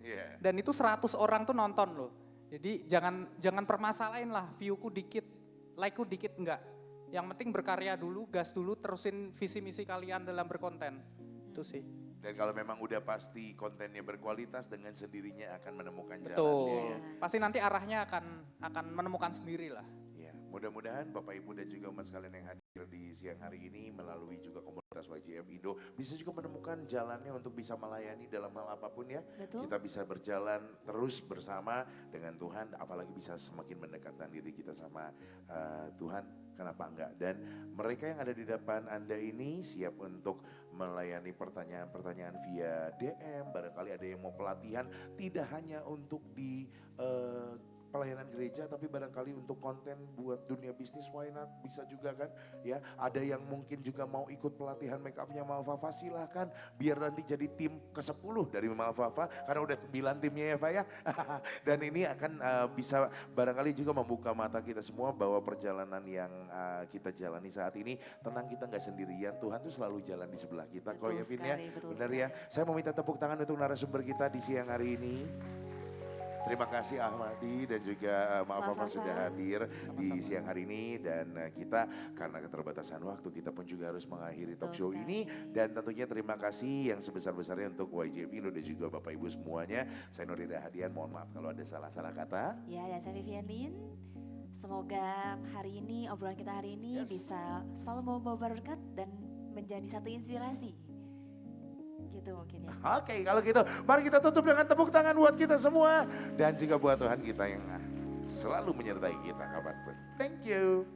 Iya. Dan itu 100 orang tuh nonton loh. Jadi jangan permasalahin lah viewku dikit, like-ku dikit, enggak. Yang penting berkarya dulu, gas dulu, terusin visi misi kalian dalam berkonten. Itu sih. Dan kalau memang udah pasti kontennya berkualitas, dengan sendirinya akan menemukan jalannya. Betul. Ya. Pasti nanti arahnya akan menemukan sendiri lah. Ya, mudah-mudahan Bapak Ibu dan juga umat sekalian yang hadir di siang hari ini melalui juga komunitas YGF Indo bisa juga menemukan jalannya untuk bisa melayani dalam hal apapun ya. Betul. Kita bisa berjalan terus bersama dengan Tuhan, apalagi bisa semakin mendekatkan diri kita sama Tuhan, kenapa enggak. Dan mereka yang ada di depan Anda ini siap untuk melayani pertanyaan-pertanyaan via DM, barangkali ada yang mau pelatihan, tidak hanya untuk di pelayanan gereja tapi barangkali untuk konten buat dunia bisnis, why not? Bisa juga kan ya. Ada yang mungkin juga mau ikut pelatihan make upnya Malvafa, silahkan. Biar nanti jadi tim ke-10 dari Malvafa karena udah 9 timnya ya Pak ya. Dan ini akan bisa barangkali juga membuka mata kita semua bahwa perjalanan yang kita jalani saat ini, tenang, kita nggak sendirian, Tuhan tuh selalu jalan di sebelah kita kok ya Vin ya. Benar ya. Saya mau minta tepuk tangan untuk narasumber kita di siang hari ini. Terima kasih Ahmadi dan juga Malvafa sudah hadir di siang hari ini, dan kita karena keterbatasan waktu kita pun juga harus mengakhiri talk show ini, dan tentunya terima kasih yang sebesar-besarnya untuk YJV Indo dan juga Bapak Ibu semuanya. Saya Nuri Rahadian, mohon maaf kalau ada salah-salah kata. Ya, dan saya Vivian Lin. Semoga hari ini, obrolan kita hari ini bisa selalu membawa berkat dan menjadi satu inspirasi. Gitu mungkin ya. Oke, kalau gitu mari kita tutup dengan tepuk tangan buat kita semua dan juga buat Tuhan kita yang selalu menyertai kita kapanpun. Thank you.